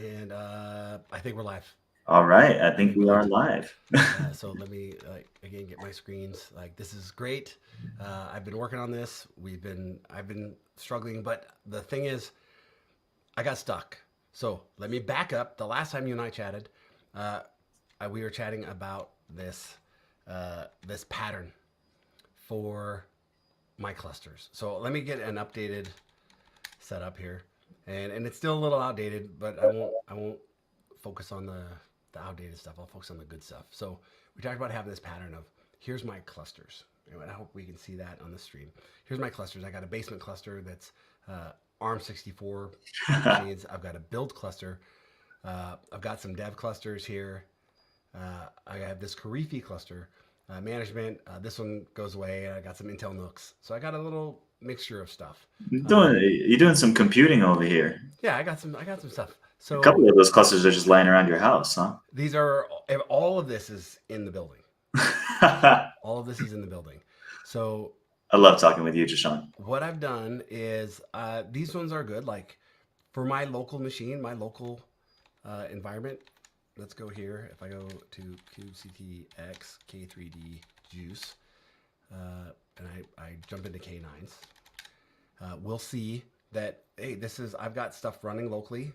And I think we're live. All right, I I think think we we're are live. live. So let me again get my screens. This is great. I've been working on this. I've been struggling, but the thing is, I got stuck. So let me back up. The last time you and I chatted, uh, we were chatting about this pattern for my clusters. So let me get an updated setup here, and it's still a little outdated, but I won't focus on the outdated stuff. I'll focus on the good stuff. So we talked about having this pattern of here's my clusters. And I hope we can see that on the stream. Here's my clusters. I got a basement cluster that's ARM64 machines. I've got a build cluster. I've got some dev clusters here. I have this Karifi cluster management. This one goes away. I got some Intel Nooks. So I got a little mixture of stuff. You're doing some computing over here. Yeah, I got some stuff. A So couple of those clusters are just lying around your house, huh? these are all of this is in the building. All of this is in the building. So I love talking with you, Jashawn. what I've done is these ones are good. Like for my local machine, my local environment. Let's go here. If I go to kubectx k3d juice and I jump into K9s, we'll see that hey, I've got stuff running locally.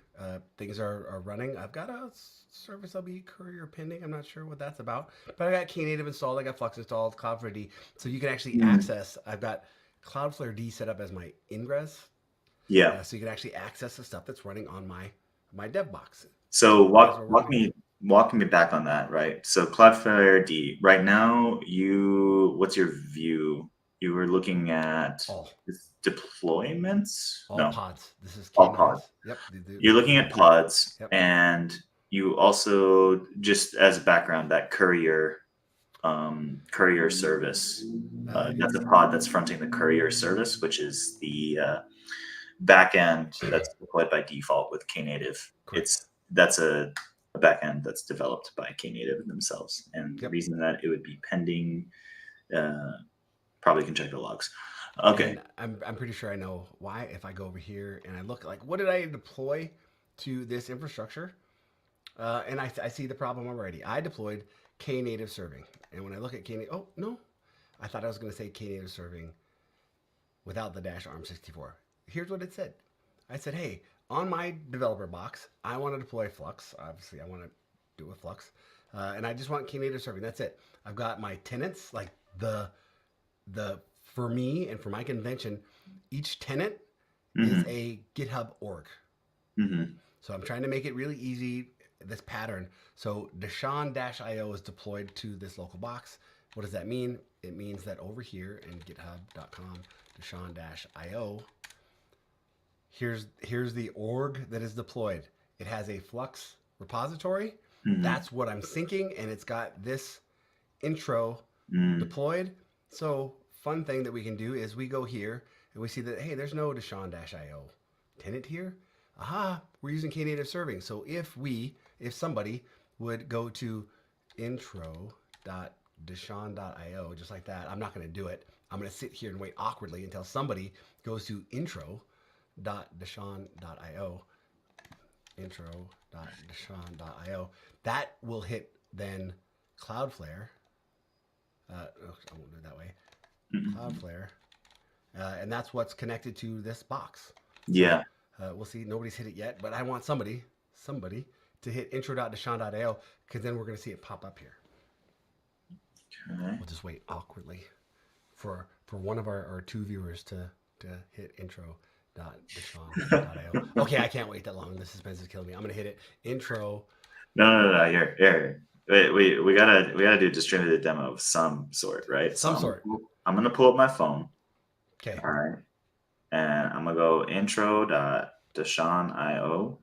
Things are running. I've got a service LB courier pending. I'm not sure what that's about, but I got Knative installed. I got Flux installed, CloudflareD, so you can actually Mm, access. I've got CloudflareD set up as my ingress, yeah. so you can actually access the stuff that's running on my dev box So as walk we're walk running. me walk me back on that, right? So CloudflareD. Right now, what's your view? You were looking at All deployments? all No, pods. This is all pods. K9s. Yep, You're these looking are at pods, yep. and you also, just as background, that courier service. That's a Yes, pod that's fronting the courier service, which is the backend that's deployed by default with Knative. correct. That's a backend that's developed by Knative themselves, and the Yep. reason that it would be pending, uh, probably can check the logs. Okay. And I'm pretty sure I know why. If I go over here and I look like what did I deploy to this infrastructure, and I see the problem already. I deployed Knative serving, and when I look at Knative, oh no, I thought I was going to say Knative serving without the dash ARM64. Here's what it said. I said, hey, on my developer box, I want to deploy Flux. Obviously, I want to do it with Flux, and I just want Knative serving. That's it. I've got my tenants, like the for me and for my convention, each tenant is Mm-hmm. a GitHub org. Mm-hmm. So I'm trying to make it really easy, this pattern. So Deshaun-io is deployed to this local box. What does that mean? It means that over here in github.com, Deshaun-io, here's the org that is deployed. It has a Flux repository. Mm-hmm. That's what I'm syncing, and it's got this intro Mm-hmm. deployed. So fun thing that we can do is we go here and we see that, hey, there's no Deshaun-io tenant here. Aha, we're using Knative serving. So if somebody would go to intro.deshaun.io, just like that, I'm not going to do it. I'm going to sit here and wait awkwardly until somebody goes to intro.deshaun.io, intro.deshaun.io. That will hit then Cloudflare. I won't do it that way. Mm-hmm. Cloudflare, and that's what's connected to this box. So Yeah. we'll see. Nobody's hit it yet, but I want somebody to hit intro.deshaun.io because then we're going to see it pop up here. Okay. We'll just wait awkwardly for one of our two viewers to hit intro.deshaun.io. Okay, I can't wait that long. The suspense is killing me. I'm going to hit it. Intro. No. Here. Wait, we gotta do a distributed demo of some sort, right? So Some sort. I'm gonna pull up my phone. Okay. All right. And I'm gonna go intro.deshaun.io.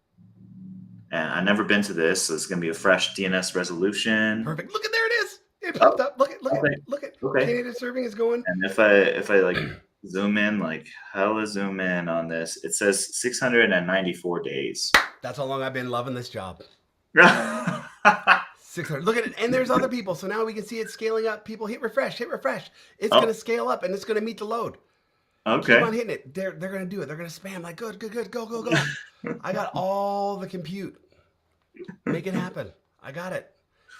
And I've never been to this, so it's gonna be a fresh DNS resolution. Perfect. Look at there it is. It Oh, popped up. Look at okay, look at okay. Knative serving is going. And if I like zoom in, like hella zoom in on this, it says 694 days. That's how long I've been loving this job. 600. Look at it. And there's other people. So now we can see it scaling up. People hit refresh, hit refresh. It's going Oh, to scale up and it's going to meet the load. Keep okay. on hitting it. They're going to do it. They're going to spam like good, go. I got all the compute. Make it happen. I got it.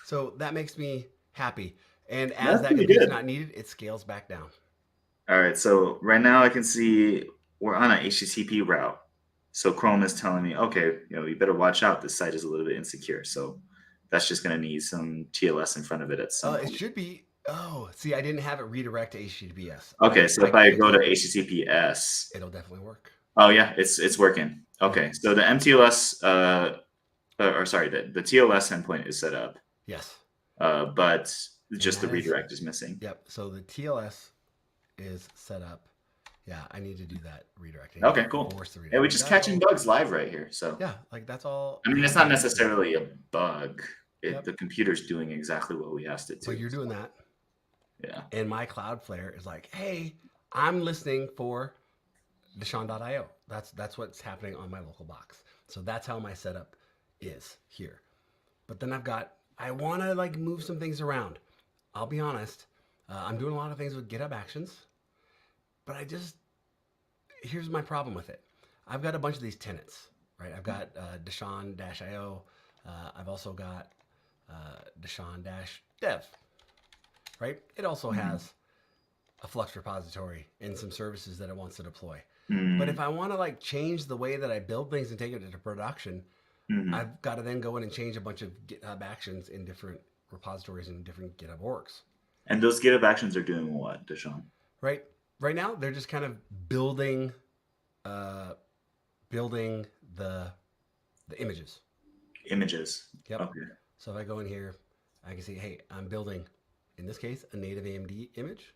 So that makes me happy. And as That's that pretty compute's good. not needed, it scales back down. All right, so right now I can see we're on an HTTP route. So Chrome is telling me, okay, you better watch out. This site is a little bit insecure. So that's just going to need some TLS in front of it at some It point. should be. Oh, see, I didn't have it redirect to HTTPS. Okay, so I if can I fix go to that. HTTPS, It'll definitely work. oh yeah, it's working. Yeah. Okay, so the MTLS, or sorry, the TLS endpoint is set up, Yes. but And just the that is, redirect is missing. yep. So the TLS is set up. Yeah, I need to do that redirect. I need Okay, to cool. force the Yeah, we're redirect. just That's catching all. bugs live right here. So, Yeah, like that's all I mean, it's not happening for me. necessarily a bug. Yep. The computer's doing exactly what we asked it But to. you're doing that. Yeah. And my Cloudflare is like, hey, I'm listening for Deshaun.io. That's what's happening on my local box. So that's how my setup is here. But then I want to like move some things around. I'll be honest. I'm doing a lot of things with GitHub Actions, but here's my problem with it. I've got a bunch of these tenants, right? I've got Deshaun-io. I've also got Deshaun-dev, right? It also Mhm. has a Flux repository and some services that it wants to deploy. But if Mm, I want to like change the way that I build things and take it into production, mhm. I've got to then go in and change a bunch of GitHub actions in different repositories and different GitHub orgs. And those GitHub actions are doing what, Deshaun? Right? Right now, they're just kind of building, uh, building the images. Images. Yep. Okay. So if I go in here, I can see, hey, I'm building, in this case, a native AMD image,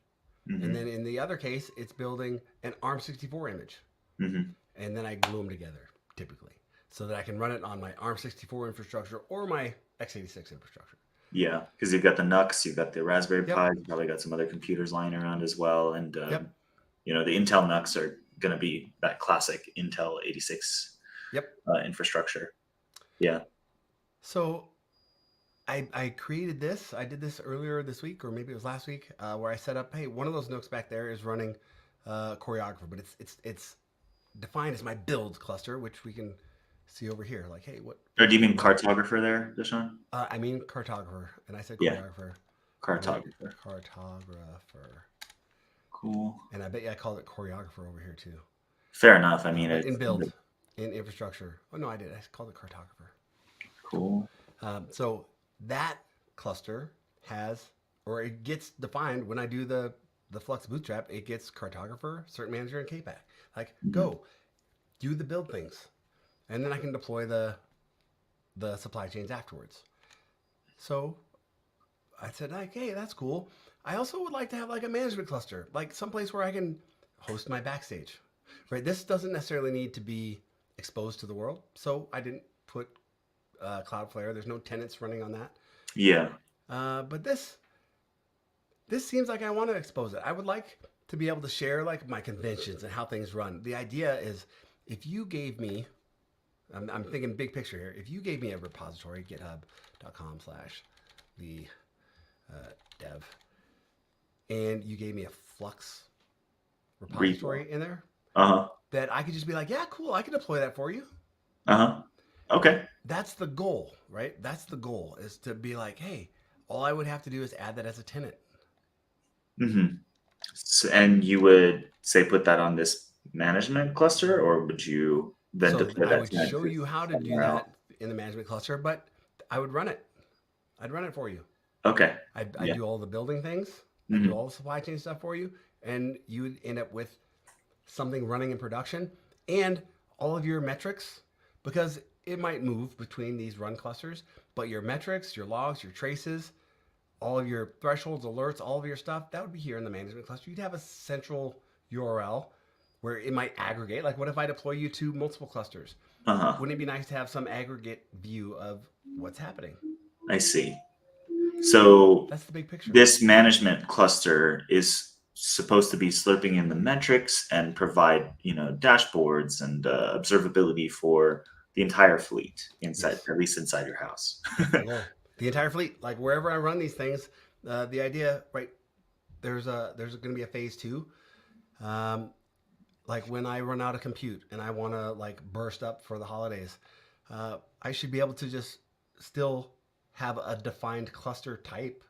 and then Hmm. in the other case, it's building an ARM64 image, Hmm. and then I glue them together typically, so that I can run it on my ARM64 infrastructure or my x86 infrastructure. Yeah, because you've got the NUCs, you've got the Raspberry Yep. Pi, you've probably got some other computers lying around as well. And, Yep. the Intel NUCs are going to be that classic Intel 86 Yep. infrastructure. Yeah. So I created this. I did this earlier this week, or maybe it was last week, where I set up. Hey, one of those Nooks back there is running choreographer, but it's defined as my build cluster, which we can see over here. Like, hey, Or do you mean what cartographer there, Deshaun? I mean cartographer, and I said Yeah, choreographer. I meant cartographer. cartographer, Cool. and I bet you I called it choreographer over here too. Fair enough. I mean, But in it's build, in infrastructure. Oh no, I did. I called it cartographer. cool. So that cluster has, or it gets defined when I do the Flux Bootstrap. It gets cartographer, Cert-Manager, and KPAC. Like, Hmm. go do the build things, and then I can deploy the supply chains afterwards. So I said, like, hey, that's cool. I also would like to have like a management cluster, like someplace where I can host my backstage. Right. This doesn't necessarily need to be exposed to the world, so I didn't put Cloudflare. There's no tenants running on that. Yeah. But this seems like I want to expose it. I would like to be able to share like my conventions and how things run. The idea is if you gave me, I'm thinking big picture here. If you gave me a repository, github.com/the dev, and you gave me a Flux Repo. repository in there, Uh-huh. that I could just be like, yeah, cool, I can deploy that for you. Uh-huh. Okay. That's the goal, right? That's the goal is to be like, hey, all I would have to do is add that as a tenant. Hmm. So, and you would say put that on this management cluster, or would you then So deploy I that would tenant show to you how to do somewhere else? that in the management cluster, but I would run it. I'd run it for you. Okay. I'd Yeah. do all the building things. I'd do Hmm. all the supply chain stuff for you, and you would end up with something running in production and all of your metrics, because it might move between these run clusters, but your metrics, your logs, your traces, all of your thresholds, alerts, all of your stuff, that would be here in the management cluster. You'd have a central URL where it might aggregate. Like, what if I deploy you to multiple clusters? Uh-huh. Wouldn't it be nice to have some aggregate view of what's happening? I see. So That's the big picture. this management cluster is supposed to be slurping in the metrics and provide, dashboards and observability for the entire fleet inside, Yes, at least inside your house. that's the goal. The entire fleet, like wherever I run these things, the idea, right? There's going to be a phase two. Um, like when I run out of compute and I want to like burst up for the holidays, I should be able to just still have a defined cluster type,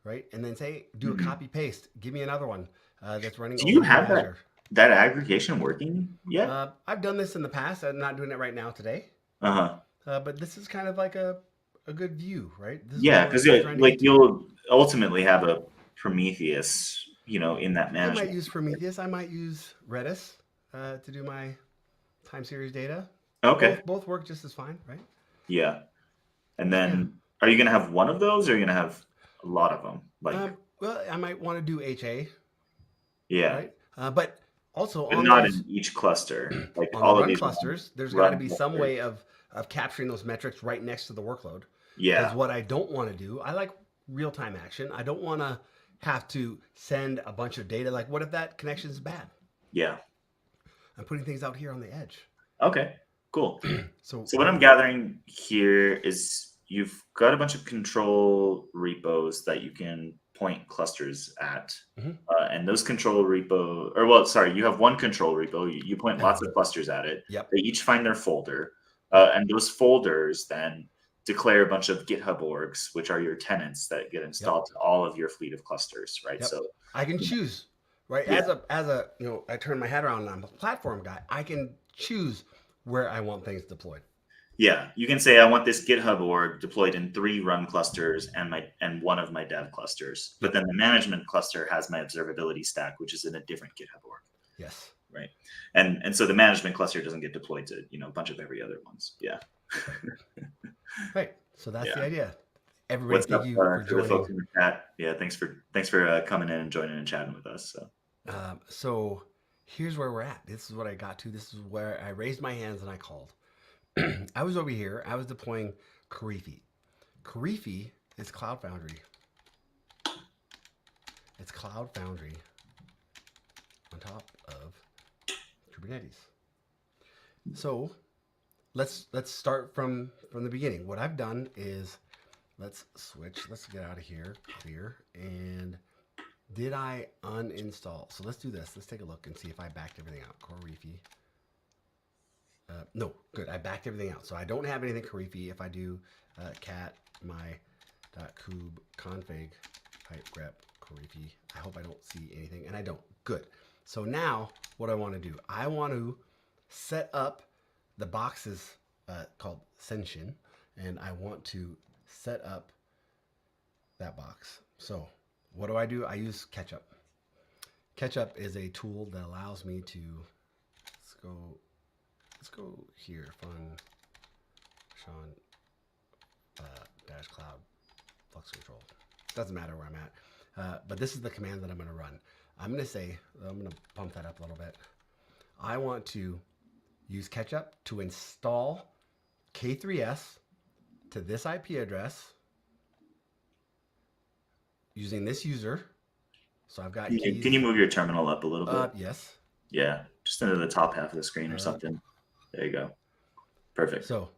right? And then say, do a Mhm. copy paste. Give me another one that's running Do you over here in have that Azure. that aggregation working yet? I've done this in the past. I'm not doing it right now today. Uh-huh. But this is kind of like a good view, right? This is what Yeah, because we're trying to like get to. you'll ultimately have a Prometheus, in that I might management. use Prometheus. I might use Redis to do my time series data. Okay. Both work just as fine, right? Yeah. And Yeah. then are you gonna have one of those or are you gonna have a lot of them? Like, Well, I might want to do HA, yeah, right? But also but on not those in each cluster. Like on the all of run these clusters, there's got to run be some clusters. way of capturing those metrics right next to the workload. Because Yeah. what I don't want to do, I like real time action. I don't want to have to send a bunch of data. Like, what if that connection is bad? Yeah. I'm putting things out here on the edge. Okay. Cool. So So what what? I'm gathering here is you've got a bunch of control repos that you can point clusters at. Mhm. And those control repo, or well, sorry, you have one control repo. You point lots of clusters at it. Yep. They each find their folder, Yep. and those folders then declare a bunch of GitHub orgs, which are your tenants that get Yep. installed to all of your fleet of clusters, right? Yep. So, I can you know, choose, right? yeah, As a I turn my head around and I'm a platform guy. I can choose where I want things deployed. yeah, you can say I want this GitHub org deployed in 3 run clusters and one of my dev clusters. But Yep. then the management cluster has my observability stack, which is in a different GitHub org, Yes. right? And so the management cluster doesn't get deployed to a bunch of every other ones. Yeah, Right. Right. So that's the yeah. idea. Everybody, What's thank up you for to the folks joining. in the chat? Yeah, thanks for coming in and joining and chatting with us. So So here's where we're at. This is what I got to. This is where I raised my hands and I called. I was over here. I was deploying Karifi. Karifi is Cloud Foundry. It's Cloud Foundry on top of Kubernetes. So let's start from the beginning. What I've done is let's switch. Let's get out of here. Clear. And did I uninstall? So let's do this. Let's take a look and see if I backed everything out. Karifi. No, good. I backed everything out. So I don't have anything Karifi. If I do cat my .kube config pipe grep Karifi, I hope I don't see anything, and I don't. Good. So now what I want to do, I want to set up the boxes called Senshin, and I want to set up that box. So what do? I use Ketchup. Ketchup is a tool that allows me to let's go here, fun Sean dash cloud flux control. Doesn't matter where I'm at, but this is the command that I'm going to run. I'm going to pump that up a little bit. I want to use Ketchup to install K3S to this IP address using this user. So I've got keys. can you move your terminal up a little bit? Yes. Yeah, just into the top half of the screen or something. There you go. Perfect. So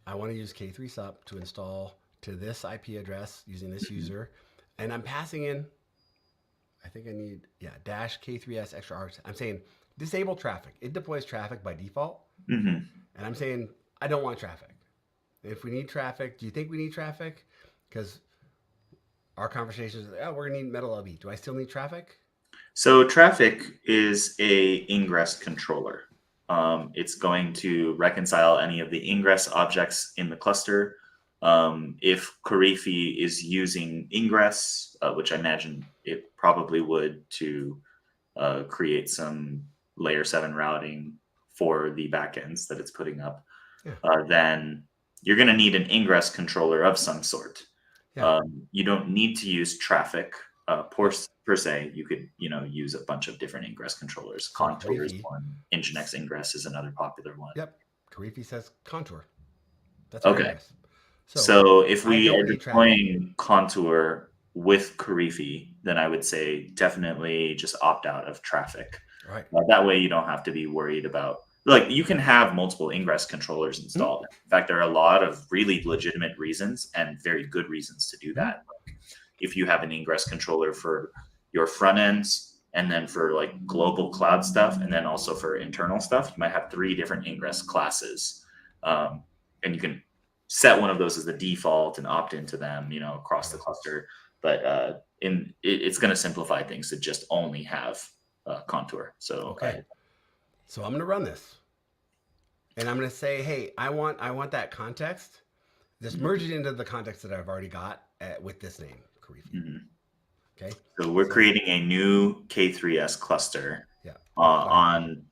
I want to use K3SUP to install to this IP address using this user. And I'm passing in, I think I need, dash K3S extra R. I'm saying disable traffic. It deploys traffic by default. Mm-hmm. And I'm saying I don't want traffic. If we need traffic, do you think we need traffic? Because our conversation is, we're going to need metal LB. Do I still need traffic? So traffic is a ingress controller. It's going to reconcile any of the ingress objects in the cluster. If Karifi is using ingress, which I imagine it probably would to create some layer 7 routing for the backends that it's putting up, then you're going to need an ingress controller of some sort. Yeah. You don't need to use traffic per se. You could use a bunch of different ingress controllers. So Contour is Karifi, one. Nginx ingress is another popular one. Yep. Karifi says contour. That's our Okay. ingress. So if I we don't are need traffic. deploying Contour with Karifi, then I would say definitely just opt out of traffic. All right. That way you don't have to be worried about, like, you can have multiple ingress controllers installed. In fact, there are a lot of really legitimate reasons and very good reasons to do that. Like, if you have an ingress controller for your front ends and then for like global cloud stuff and then also for internal stuff, you might have 3 different ingress classes. And you can set one of those as the default and opt into them, across the cluster. But it's going to simplify things to just only have Contour. So Okay. So I'm going to run this. And I'm going to say, hey, I want that context. Just merge it into the context that I've already got with this name, Karifi. mm-hmm. Okay. So we're creating a new K3S cluster on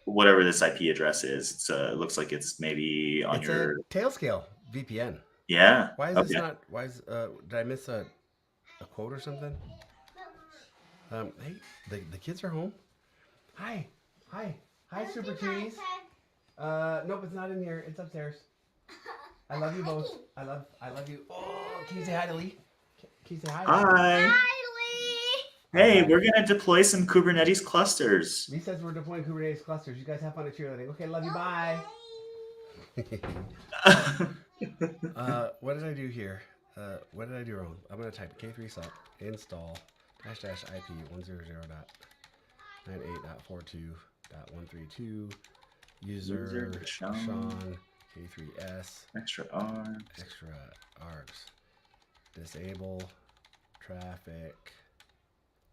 whatever this IP address is. It looks like it's maybe on your a Tailscale VPN. Yeah. Why is this not? Why is did I miss a quote or something? Hey, the kids are home. Hi, Super Cuties. Nope, it's not in here. It's upstairs. I love you both. I love you. Oh, can you say hi to Leigh? Can you say hi? Hi. Hi, Leigh. Hey, we're gonna deploy some Kubernetes clusters. Leigh says we're deploying Kubernetes clusters. You guys have fun at cheerleading. Okay, love you. Bye. What did I do here? What did I do wrong? I'm gonna type k3 sup install -- IP 100.98.42.132 user Sean K3S extra args disable traffic.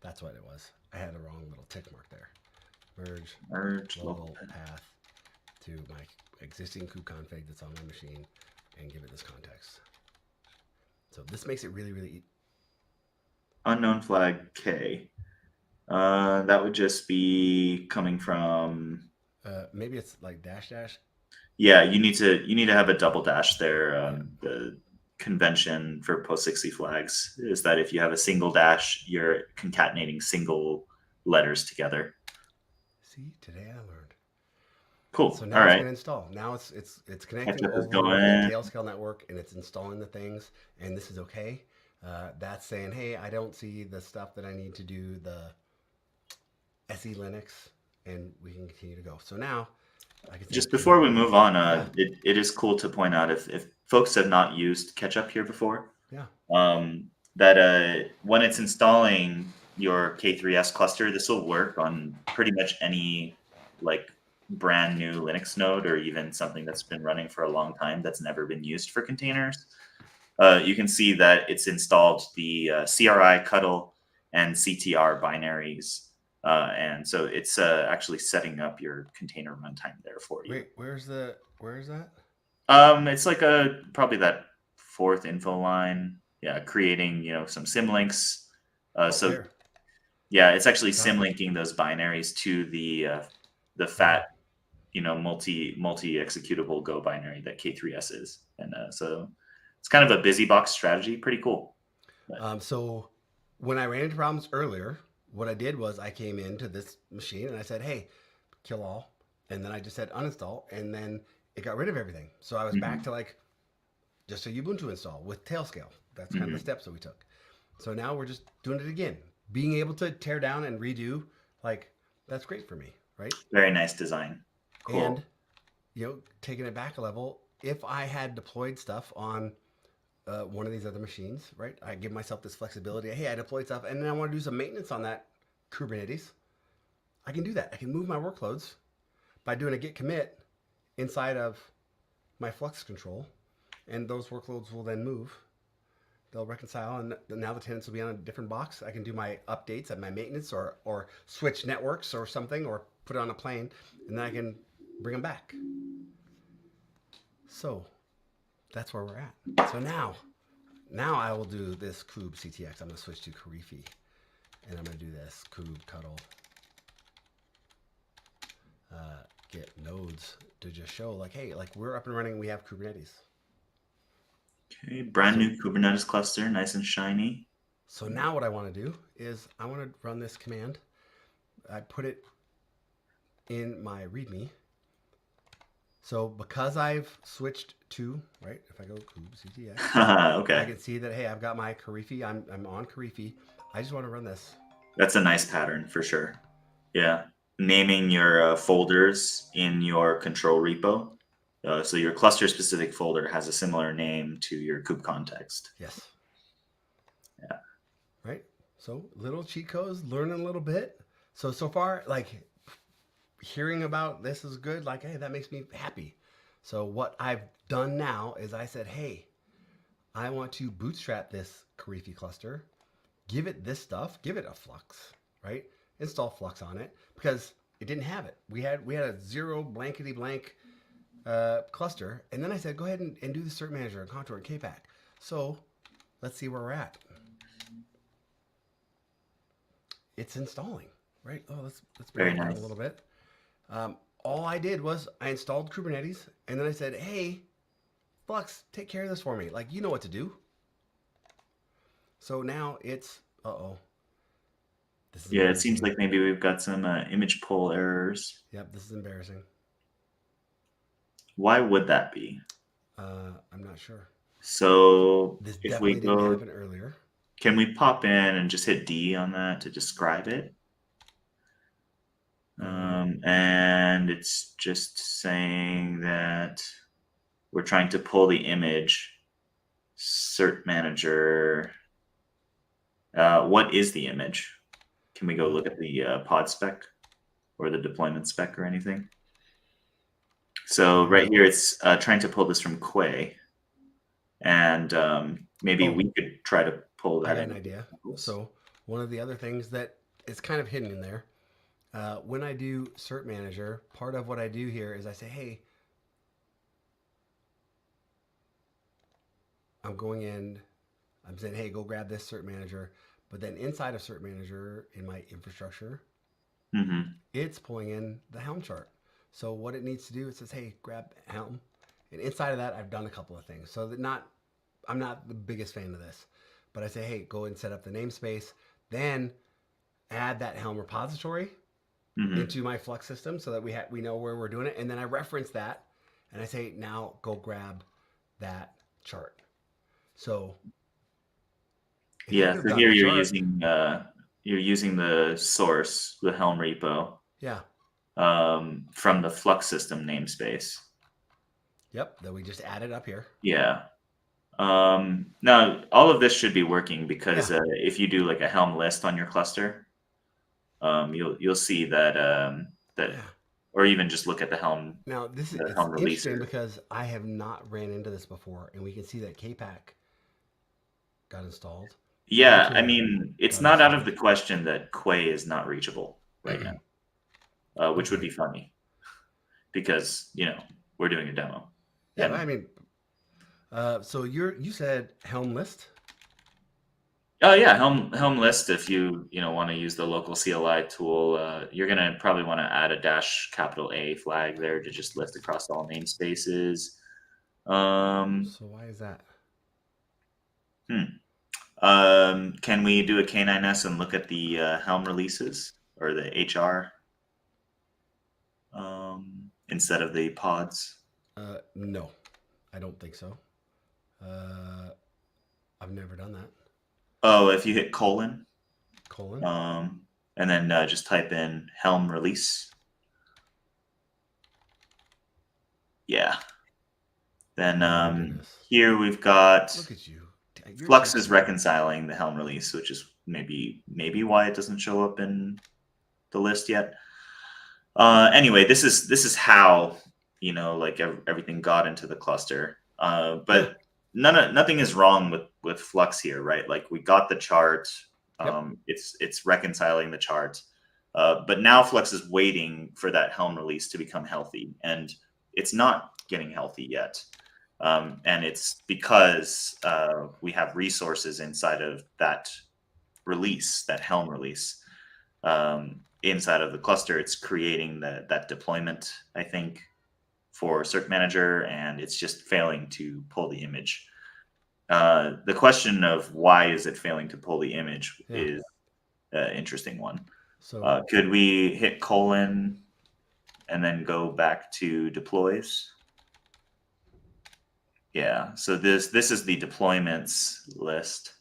That's what it was. I had a wrong little tick mark there. Merge local path to my existing kubeconfig that's on my machine and give it this context. So this makes it really, really unknown flag K. That would just be coming from. Maybe it's like dash. Yeah, you need to have a double dash there. The convention for post-60 flags is that if you have a single dash, you're concatenating single letters together. See, today I learned. Cool. So now it's going to install. Now it's connecting over the Tailscale network and it's installing the things, and this is okay. That's saying, hey, I don't see the stuff that I need to do the SE Linux, and we can continue to go. So now, just before we move on, it is cool to point out if folks have not used Ketchup here before, that when it's installing your K3S cluster, this will work on pretty much any brand new Linux node or even something that's been running for a long time that's never been used for containers. You can see that it's installed the CRI, Cuddle, and CTR binaries. And so it's actually setting up your container runtime there for you. Wait, where is that? It's like probably that fourth info line. Yeah, creating some symlinks. It's actually symlinking those binaries to the fat multi executable Go binary that K3S is, and so it's kind of a busy box strategy. Pretty cool. So when I ran into problems earlier, what I did was I came into this machine and I said, hey, kill all. And then I just said uninstall. And then it got rid of everything. So I was back to just a Ubuntu install with Tailscale. That's kind of the steps that we took. So now we're just doing it again. Being able to tear down and redo, that's great for me, right? Very nice design. Cool. And, taking it back a level, if I had deployed stuff on one of these other machines, right? I give myself this flexibility. Hey, I deployed stuff, and then I want to do some maintenance on that Kubernetes. I can do that. I can move my workloads by doing a git commit inside of my Flux control, and those workloads will then move. They'll reconcile, and now the tenants will be on a different box. I can do my updates and my maintenance, or switch networks or something, or put it on a plane, and then I can bring them back. So that's where we're at. So now I will do this kube CTX. I'm going to switch to Karifi, and I'm going to do this kube cuddle get nodes to just show hey, we're up and running. We have Kubernetes. Okay, brand new Kubernetes cluster, nice and shiny. So now what I want to do is I want to run this command. I put it in my README. So because I've switched to, right, if I go kube CTX, okay, I can see that, hey, I've got my Karifi. I'm on Karifi. I just want to run this. That's a nice pattern for sure. Yeah. Naming your folders in your control repo. So your cluster specific folder has a similar name to your kube context. Yes. Yeah. Right. So little cheat codes, learning a little bit. So far, hearing about this is good. Hey, that makes me happy. So what I've done now is I said, hey, I want to bootstrap this Karifi cluster, give it this stuff, give it a Flux, right? Install Flux on it because it didn't have it. We had a zero blankety blank cluster, and then I said, go ahead and do the Cert-Manager and Contour and KPAC. So let's see where we're at. It's installing, right? Oh, let's bring Very it down nice. a little bit. All I did was I installed Kubernetes, and then I said, hey, Flux, take care of this for me. Like, you know what to do. So now it's, this is Yeah, it seems embarrassing. like maybe we've got some image pull errors. Yep, this is embarrassing. Why would that be? I'm not sure. So This if definitely we didn't go, happen earlier. can we pop in and just hit D on that to describe it? And it's just saying that we're trying to pull the image. Cert-Manager. What is the image? Can we go look at the pod spec or the deployment spec or anything? So right here, it's trying to pull this from Quay. And maybe we could try to pull that I got in. an idea. So one of the other things that is kind of hidden in there, when I do Cert-Manager, part of what I do here is I say, hey, I'm going in, I'm saying, hey, go grab this Cert-Manager. But then inside of Cert-Manager in my infrastructure, it's pulling in the Helm chart. So what it needs to do, it says, hey, grab Helm. And inside of that, I've done a couple of things. So that I'm not the biggest fan of this, but I say, hey, go and set up the namespace, then add that Helm repository into my Flux system so that we know where we're doing it. And then I reference that and I say, now go grab that chart. So yeah, so here you're using the source, the Helm repo. Yeah. From the Flux system namespace. Yep, that we just added up here. Yeah. Now all of this should be working because if you do like a Helm list on your cluster, you'll see that or even just look at the Helm. Now this is Helm interesting releaser. because I have not ran into this before, and we can see that KPAC got installed. Yeah, Contour I mean, it's got not out of installed. the question that Quay is not reachable right now, which would Okay. be funny because we're doing a demo. Yeah, I mean, so you said Helm list. Oh yeah, Helm list. If you want to use the local CLI tool, you're gonna probably want to add a -A flag there to just list across all namespaces. So why is that? Can we do a K9S and look at the Helm releases or the HR instead of the pods? No, I don't think so. I've never done that. Oh, if you hit colon, Colon. and then just type in Helm release. Yeah. Then here we've got. Look at you. Flux is reconciling the Helm release, which is maybe why it doesn't show up in the list yet. Anyway, this is how like everything got into the cluster. But nothing is wrong with Flux here, right? Like we got the chart. It's reconciling the chart. But now Flux is waiting for that Helm release to become healthy, and it's not getting healthy yet. And it's because we have resources inside of that release, that Helm release. Inside of the cluster, it's creating that deployment, I think, for Cert-Manager, and it's just failing to pull the image. The question of why is it failing to pull the image is an interesting one. So could we hit colon and then go back to deploys? Yeah, so this is the deployments list,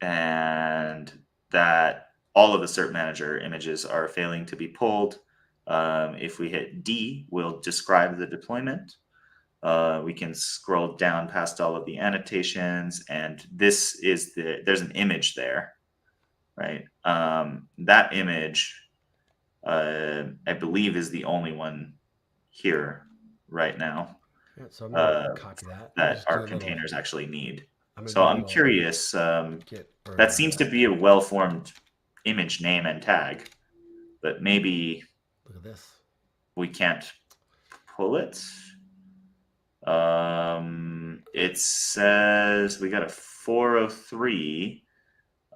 and that all of the Cert-Manager images are failing to be pulled. If we hit D, we'll describe the deployment. We can scroll down past all of the annotations, and this is there's an image there, right? That image, I believe, is the only one here, right now Yeah, so I'm gonna copy that. I'll that just do our a little. containers actually need. I'm gonna So do a I'm little curious. git or That seems to be a well-formed image name and tag, but maybe look at this. we can't pull it. It says we got a 403.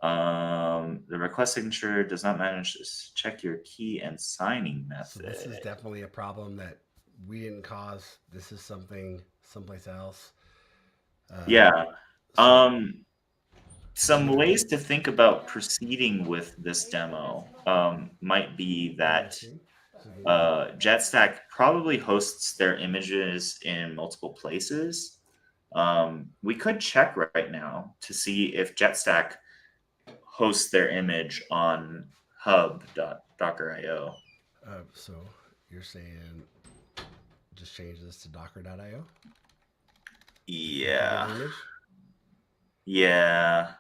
The request signature does not manage to check your key and signing So method. this is definitely a problem that we didn't cause. This is something someplace else. Yeah. So Some ways to think about proceeding with this demo might be that JetStack probably hosts their images in multiple places. We could check right now to see if JetStack hosts their image on hub.docker.io. So you're saying just change this to docker.io? Yeah. Image? Yeah.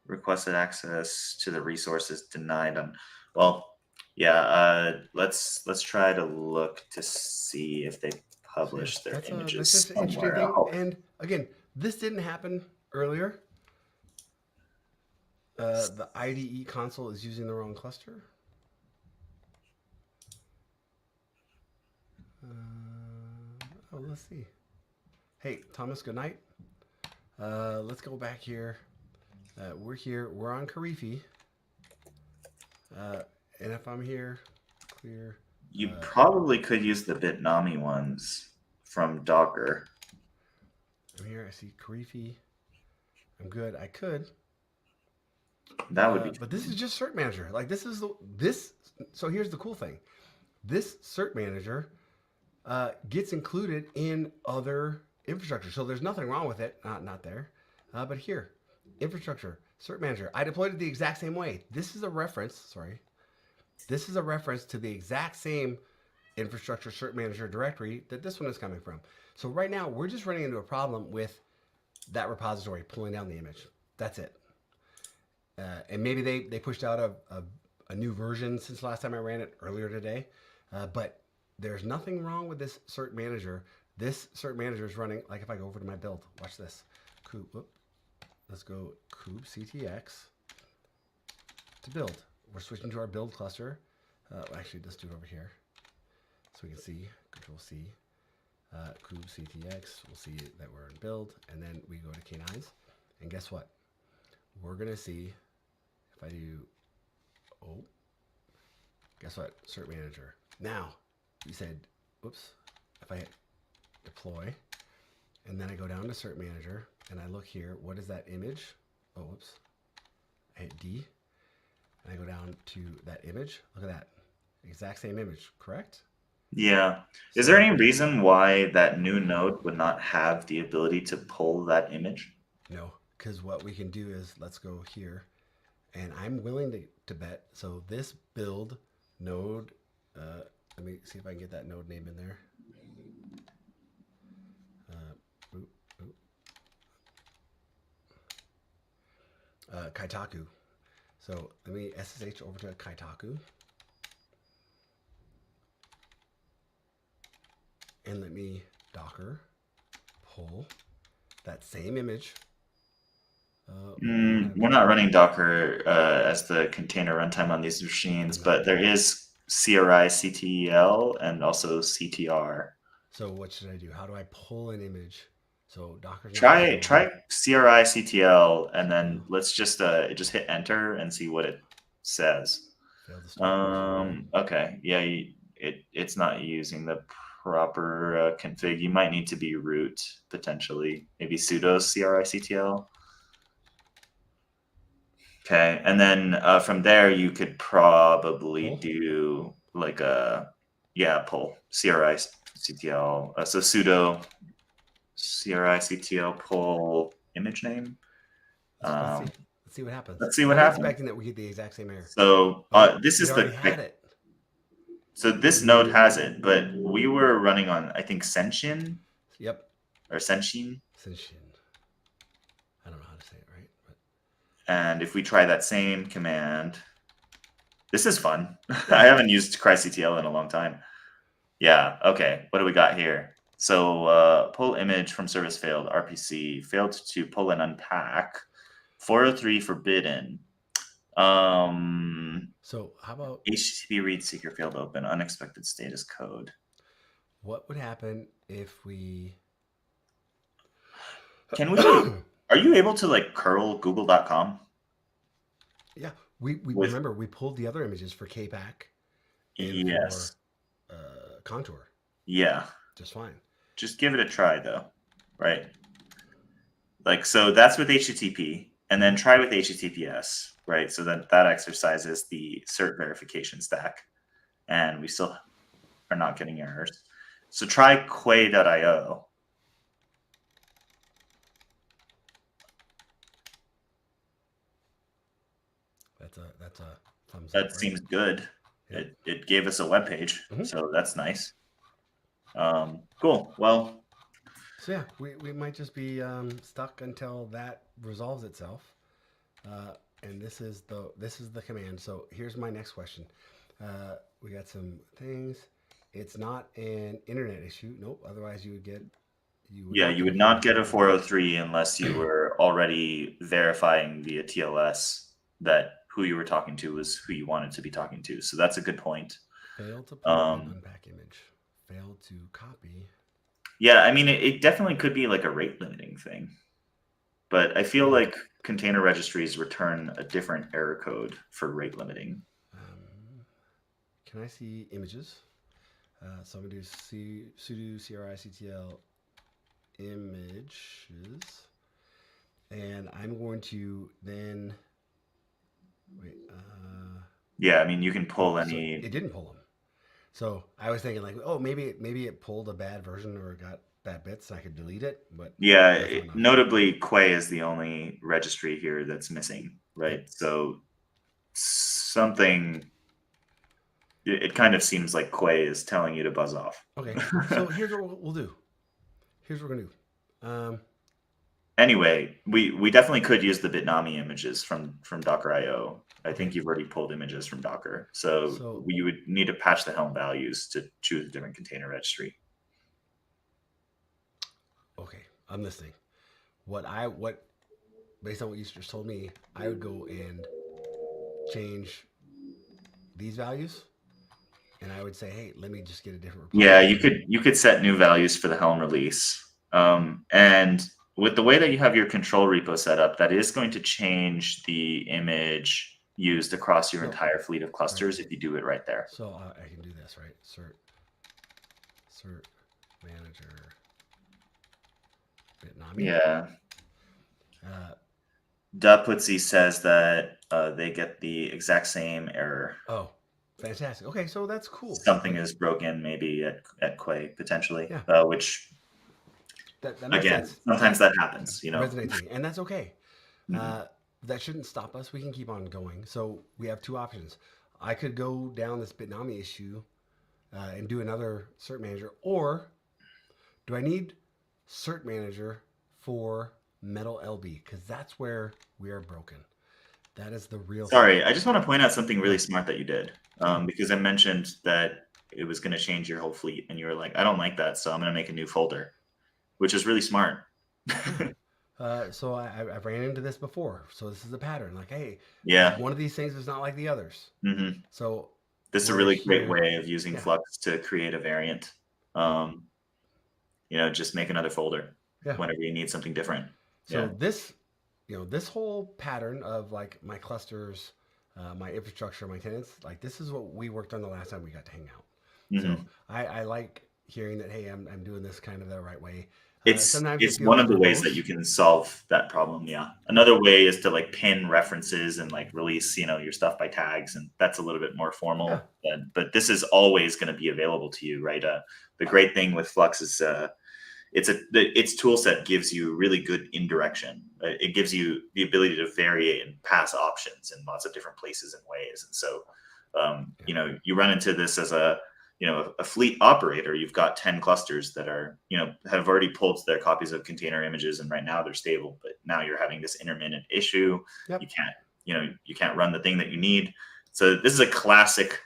Requested access to the resources denied on. Well, yeah. Let's try to look to see if they publish their images that's just an interesting somewhere thing. else. And again, this didn't happen earlier. The IDE console is using the wrong cluster. Let's see. Hey, Thomas, good night. Let's go back here. We're here. We're on Karifi. And if I'm here, clear. You probably could use the Bitnami ones from Docker. I'm here. I see Karifi. I'm good. I could. That would be. But this is just Cert-Manager. Like this is this. So here's the cool thing. This Cert-Manager gets included in other infrastructure. So there's nothing wrong with it. Not there. But here, infrastructure, Cert-Manager. I deployed it the exact same way. This is a reference. Sorry. This is a reference to the exact same infrastructure Cert-Manager directory that this one is coming from. So right now, we're just running into a problem with that repository pulling down the image. That's it. And maybe they pushed out a new version since last time I ran it earlier today. But there's nothing wrong with this Cert-Manager. This Cert-Manager is running, like if I go over to my build, watch this. Let's go kubectx to build. We're switching to our build cluster. Actually, let's do it over here. So we can see, Control C, kubectx. We'll see that we're in build. And then we go to K9s. And guess what? We're going to see, if I do, guess what? Cert-Manager. Now, you said, oops, if I hit deploy, and then I go down to Cert-Manager, and I look here, what is that image? Oh, whoops. I hit D, and I go down to that image. Look at that. Exact same image, correct? Yeah. Is there any reason why that new node would not have the ability to pull that image? No, because what we can do is, let's go here, and I'm willing to bet, so this build node, let me see if I can get that node name in there. Kaitaku. So let me SSH over to Kaitaku. And let me Docker pull that same image. We're not running Docker as the container runtime on these machines, but there is CRI CTL and also CTR. So what should I do? How do I pull an image? So Docker's try CRI CTL and then let's just hit enter and see what it says. Okay, yeah, it's not using the proper config. You might need to be root potentially, maybe sudo CRI CTL. Okay, and then from there you could probably do like pull CRI CTL. So sudo CRI CTL pull image name. Let's see what happens. Let's see what happens. I'm expecting that we get the exact same error. So this is the had it. So this node has it, but we were running on I think Senshin. Yep. Or Senshin. Senshin. I don't know how to say it right. But... And if we try that same command, This is fun. I haven't used CryCTL in a long time. Yeah. Okay. What do we got here? So pull image from service failed. RPC failed to pull and unpack. 403 forbidden. So how about HTTP read seeker failed open. Unexpected status code. what would happen if we? Can we? Are you able to like curl google.com? Yeah, we With- remember we pulled the other images for KPAC and Yes. for Contour Yeah. just fine. Just give it a try though, right? Like, so that's with HTTP, and then try with HTTPS, right? So that exercises the cert verification stack, and we still are not getting errors. So try quay.io. That's a thumbs That up. Right? seems good. Yeah. It gave us a web page, Mhm. so that's nice. Cool. Well, So yeah, we might just be stuck until that resolves itself. And this is the command. So here's my next question. We got some things. It's not an internet issue. Nope. Otherwise, you would get. you would not get a 403 unless you were already verifying via TLS that who you were talking to was who you wanted to be talking to. So that's a good point. Failed to pull and unpack image. Failed to copy. Yeah, I mean, it definitely could be like a rate limiting thing. But I feel like container registries return a different error code for rate limiting. Can I see images? So I'm going to do sudo crictl images. And I'm going to then... Wait. Yeah, I mean, you can pull So any... it didn't pull them. So I was thinking like, oh, maybe it pulled a bad version or got bad bits. And I could delete it, but Yeah, notably, Quay is the only registry here that's missing, right? So something... It kind of seems like Quay is telling you to buzz off. Okay, so here's what we'll do. Here's what we're going to do. Anyway, we definitely could use the Bitnami images from Docker.io. I think you've already pulled images from Docker. So you would need to patch the Helm values to choose a different container registry. Okay, I'm listening. What based on what you just told me, I would go and change these values, and I would say, hey, let me just get a different report. Yeah, you could set new values for the Helm release. And with the way that you have your control repo set up, that is going to change the image used across your entire fleet of clusters if you do it right there. So I can do this, right? Cert-Manager Bitnami. Yeah. Daputzi says that they get the exact same error. Oh, fantastic. Okay, so that's cool. Something is broken maybe at Quay potentially, which that makes again, sense. sometimes that happens, Resonating, and that's okay. That shouldn't stop us. We can keep on going. So we have two options. I could go down this Bitnami issue and do another Cert-Manager, or do I need Cert-Manager for Metal LB? Because that's where we are broken. That is the real Sorry, I just want to point out something really smart that you did. Because I mentioned that it was going to change your whole fleet, and you were like, I don't like that, so I'm going to make a new folder, which is really smart. So I've ran into this before. So this is a pattern. Like, hey, yeah, one of these things is not like the others. Mm-hmm. So this is a really great way of using Flux to create a variant. Just make another folder whenever you need something different. So this whole pattern of like my clusters, my infrastructure, my tenants, like this is what we worked on the last time we got to hang out. Mm-hmm. So I like hearing that, hey, I'm doing this kind of the right way. It's one of the ways that you can solve that problem. Yeah. Another way is to like pin references and like release, your stuff by tags. And that's a little bit more formal, but this is always going to be available to you, right? The great thing with Flux is its tool set gives you really good indirection. It gives you the ability to vary and pass options in lots of different places and ways. And so, you run into this as a fleet operator. You've got 10 clusters that are, have already pulled their copies of container images, and right now they're stable, but now you're having this intermittent issue. You can't run the thing that you need. So this is a classic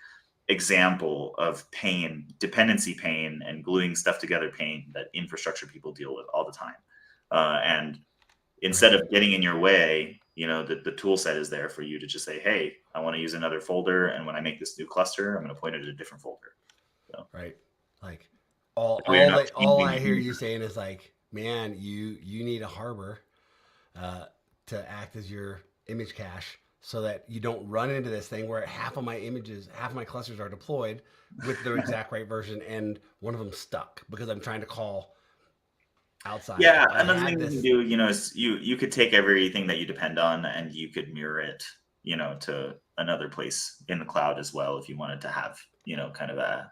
example of pain, dependency pain, and gluing stuff together pain that infrastructure people deal with all the time. And instead of getting in your way, the tool set is there for you to just say, hey, I want to use another folder, and when I make this new cluster, I'm going to point it at a different folder. So, right. Like all I hear you saying is like, man, you need a harbor to act as your image cache so that you don't run into this thing where half of my clusters are deployed with the exact right version and one of them stuck because I'm trying to call outside. Yeah, another thing you can do, is you could take everything that you depend on and you could mirror it, to another place in the cloud as well if you wanted to have, kind of a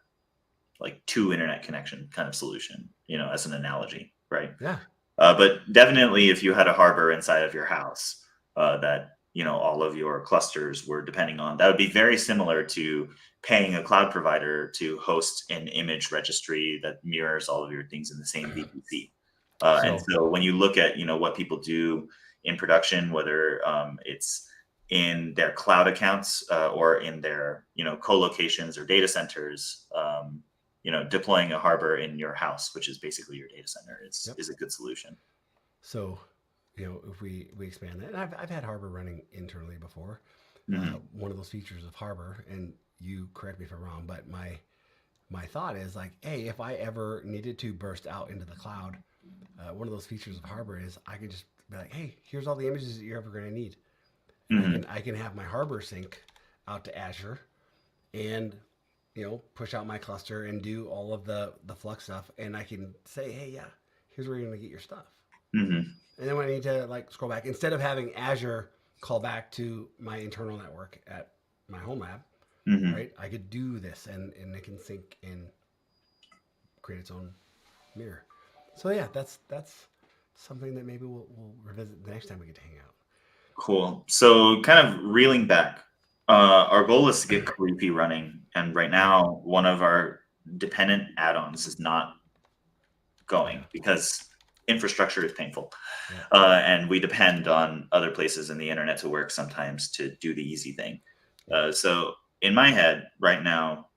like 2 internet connection kind of solution, as an analogy, right? Yeah. But definitely if you had a harbor inside of your house that, all of your clusters were depending on, that would be very similar to paying a cloud provider to host an image registry that mirrors all of your things in the same VPC. And so when you look at, what people do in production, whether it's in their cloud accounts or in their, co-locations or data centers, deploying a harbor in your house, which is basically your data center, is a good solution. So, if we expand that, and I've had Harbor running internally before. One of those features of Harbor, and you correct me if I'm wrong, but my thought is like, hey, if I ever needed to burst out into the cloud, one of those features of Harbor is I could just be like, hey, here's all the images that you're ever going to need. And I can have my Harbor sync out to Azure, and push out my cluster and do all of the Flux stuff, and I can say, hey, yeah, here's where you're going to get your stuff. And then when I need to like scroll back, instead of having Azure call back to my internal network at my home lab, right? I could do this, and it can sync and create its own mirror. So yeah, that's something that maybe we'll revisit the next time we get to hang out. Cool. So kind of reeling back, our goal is to get Kubernetes running, and right now one of our dependent add-ons is not going because infrastructure is painful, and we depend on other places in the internet to work sometimes to do the easy thing. So in my head right now,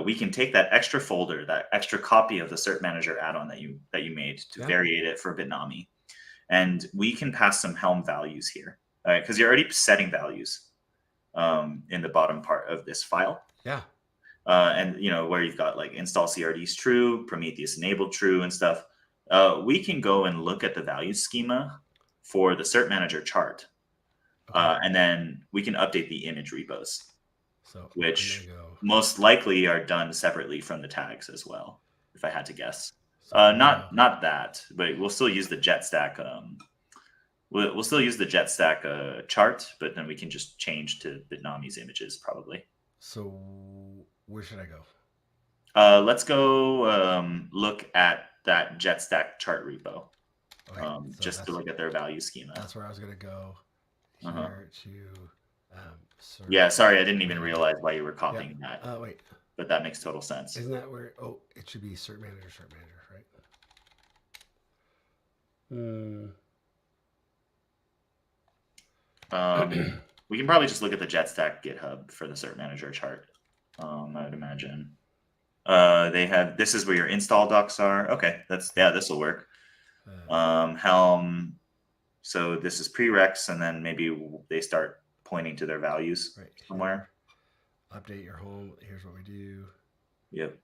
we can take that extra folder, that extra copy of the Cert-Manager add-on that you made to variate it for Bitnami, and we can pass some Helm values here, because you're already setting values in the bottom part of this file. Yeah. And where you've got like install CRDs true, Prometheus enabled true and stuff. We can go and look at the value schema for the Cert-Manager chart. And then we can update the image repos, which most likely are done separately from the tags as well, if I had to guess. Not that, but we'll still use the JetStack. We'll still use the JetStack chart, but then we can just change to Bitnami's images probably. So where should I go? Let's go look at that JetStack chart repo, just to look at their value schema. That's where I was going to go. Here to. Yeah, sorry, I didn't even realize why you were copying that. Wait. But that makes total sense. Isn't that where? Oh, it should be Cert-Manager, right? We can probably just look at the JetStack GitHub for the Cert-Manager chart. I would imagine. They have, this is where your install docs are. Okay, this will work. Helm. So this is prereqs, and then maybe they start pointing to their values somewhere. Update your home. Here's what we do. Yep.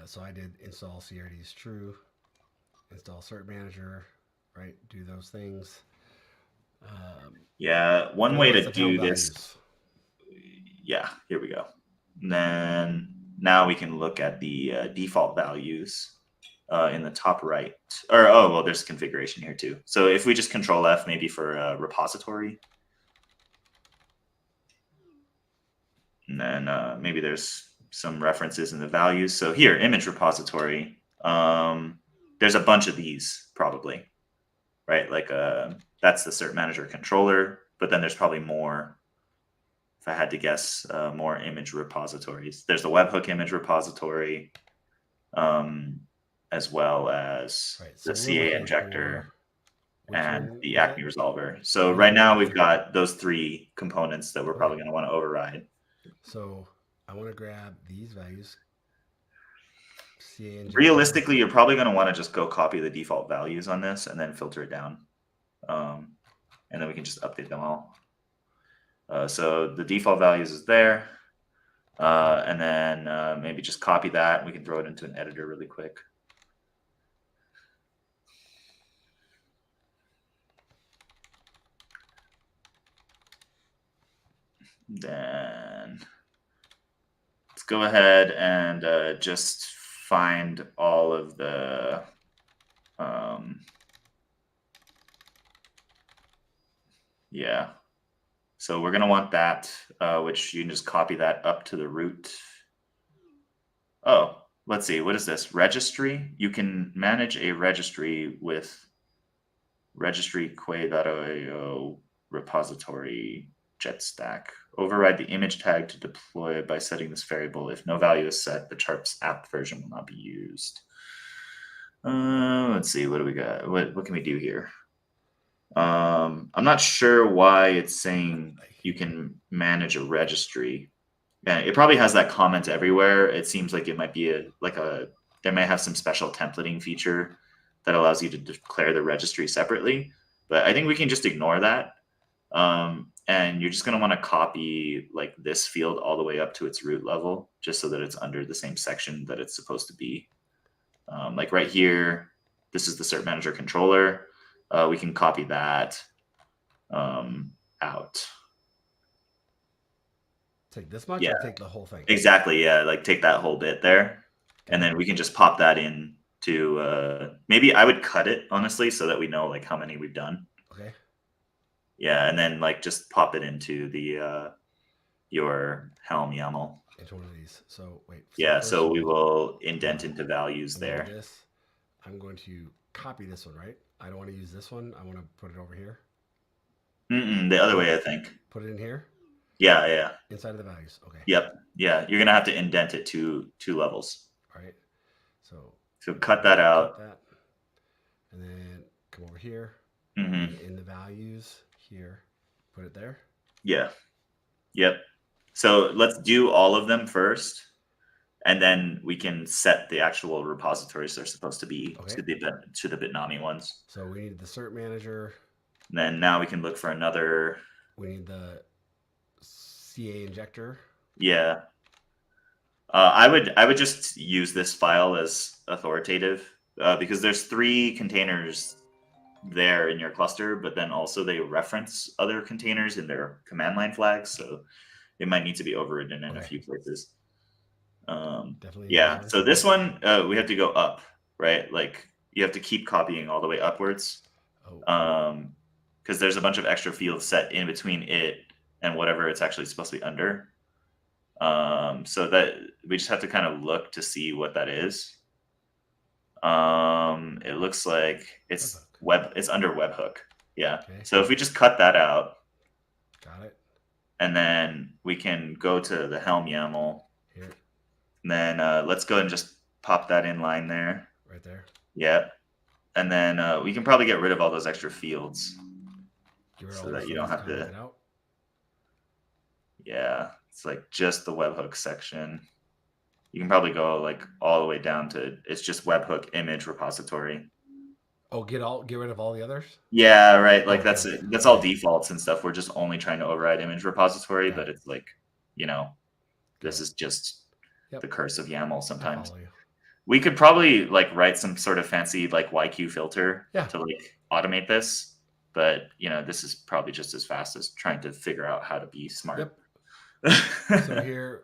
So I did install CRDs true, install Cert-Manager, right? Do those things. One way to do this. Yeah, here we go. And then now we can look at the default values in the top right. Or, there's configuration here too. So if we just Control F maybe for a repository. And then maybe there's some references in the values. So here, image repository. There's a bunch of these probably, right? Like that's the Cert-Manager controller, but then there's probably more. If I had to guess, more image repositories. There's the webhook image repository, as well as the CA injector. and one the was Acme it? resolver. So Yeah, right now we've okay. got those 3 components that we're Okay. probably going to want to override. So I want to grab these values. CA injector. Realistically, you're probably going to want to just go copy the default values on this and then filter it down. And then we can just update them all. So the default values is there. And then maybe just copy that. We can throw it into an editor really quick. Then let's go ahead and just find all of the yeah. So we're going to want that, which you can just copy that up to the root. Oh, let's see. What is this? Registry? You can manage a registry with registry quay.io repository jetstack. Override the image tag to deploy by setting this variable. If no value is set, the Charps app version will not be used. Let's see. What do we got? What can we do here? I'm not sure why it's saying you can manage a registry. Yeah, it probably has that comment everywhere. It seems like it might be there may have some special templating feature that allows you to declare the registry separately. But I think we can just ignore that. And you're just going to want to copy like this field all the way up to its root level, just so that it's under the same section that it's supposed to be. Like right here, this is the Cert-Manager controller. We can copy that out. Take this much Yeah. or take the whole thing? Exactly. Yeah. Like take that whole bit there. Okay. And then we can just pop that in to maybe I would cut it honestly so that we know like how many we've done. Okay. Yeah. And then like just pop it into the your Helm YAML. Into one of these. So wait. Yeah. So we we'll will indent into values there. This. I'm going to copy this one, right? I don't want to use this one. I want to put it over here. The other way, I think. Put it in here? Yeah, yeah. Inside of the values. Okay. Yep. Yeah. You're gonna have to indent it two levels. All right. So cut that out. Cut that. And then come over here. Mm-hmm. In the values here. Put it there. Yeah. Yep. So let's do all of them first. And then we can set the actual repositories they're supposed to be to the Bitnami ones. So we need the Cert-Manager. And then now we can look for another. We need the CA injector. Yeah. I would just use this file as authoritative because there's 3 containers there in your cluster, but then also they reference other containers in their command line flags. So it might need to be overridden in a few places. Definitely. Yeah. So this one, we have to go up, right? Like you have to keep copying all the way upwards. Because there's a bunch of extra fields set in between it and whatever it's actually supposed to be under. So that we just have to kind of look to see what that is. It looks like it's it's under webhook. Yeah. Okay. So if we just cut that out. Got it. And then we can go to the Helm YAML. Here. And then let's go and just pop that in line there. Right there. Yeah. And then we can probably get rid of all those extra fields so that you don't have to. Yeah. It's like just the webhook section. You can probably go like all the way down to it's just webhook image repository. Oh, get rid of all the others? Yeah, right. Like that's all defaults and stuff. We're just only trying to override image repository, but it's like, this is just the curse of YAML sometimes. We could probably like write some sort of fancy like YQ filter to like automate this, but this is probably just as fast as trying to figure out how to be smart. Yep. So here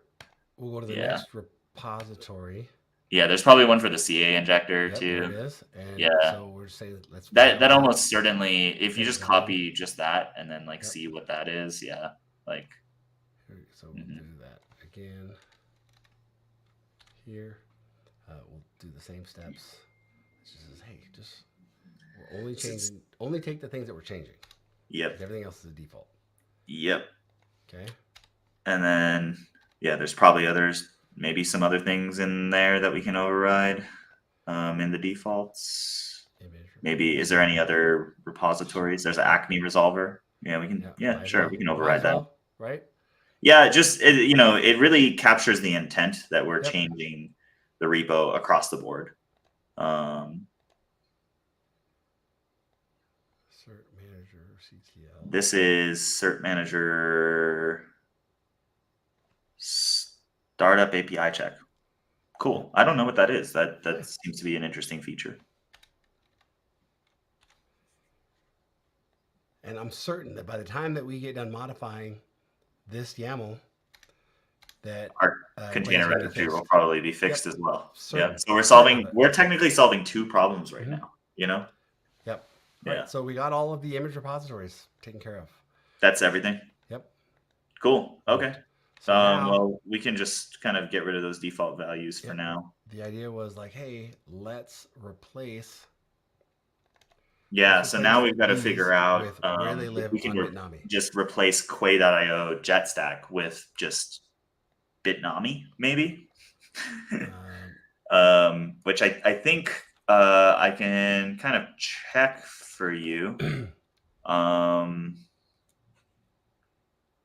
we'll go to the next repository. Yeah, there's probably one for the CA injector too. There it is. And so we're saying let's that almost certainly if you just copy just that and then like see what that is, like. So we'll do that again. Here, we'll do the same steps. It just says, hey, we're only changing. Only take the things that we're changing. Yep. Everything else is a default. Yep. Okay. And then there's probably maybe some other things in there that we can override in the defaults. Image. Maybe, is there any other repositories? There's an Acme resolver. Yeah, we can, yeah, might as sure, well. we can Might override as that. well, right? Yeah, just, it really captures the intent that we're Yep. changing the repo across the board. Cert-Manager, CTL. This is Cert-Manager startup API check. Cool. I don't know what that is. That Nice. seems to be an interesting feature. And I'm certain that by the time that we get done modifying this YAML, that Our everything's container gonna be registry fixed. will probably be fixed Yep. as well. Certain. Yeah. So Certain of it. we're technically solving two problems right Mhm. now, you know? Yep. Yeah. Right. So we got all of the image repositories taken care of. That's everything. Yep. Cool. Okay. So now Well, we can just kind of get rid of those default values for Yep. now. the idea was like, hey, let's replace. Yeah. let's So replace now we've got to these figure out with where they if live we can on Bitnami. just replace Quay.io JetStack with just Bitnami, maybe. Which I think I can kind of check for you.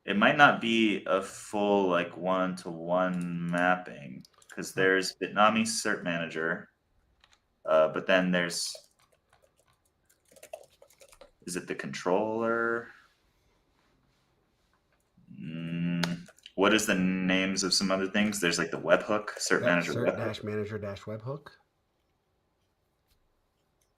It might not be a full like one-to-one mapping because there's Bitnami Cert-Manager, but then there's, is it the controller? What is the names of some other things? There's like the webhook, Cert-Manager webhook. Cert-Manager-webhook.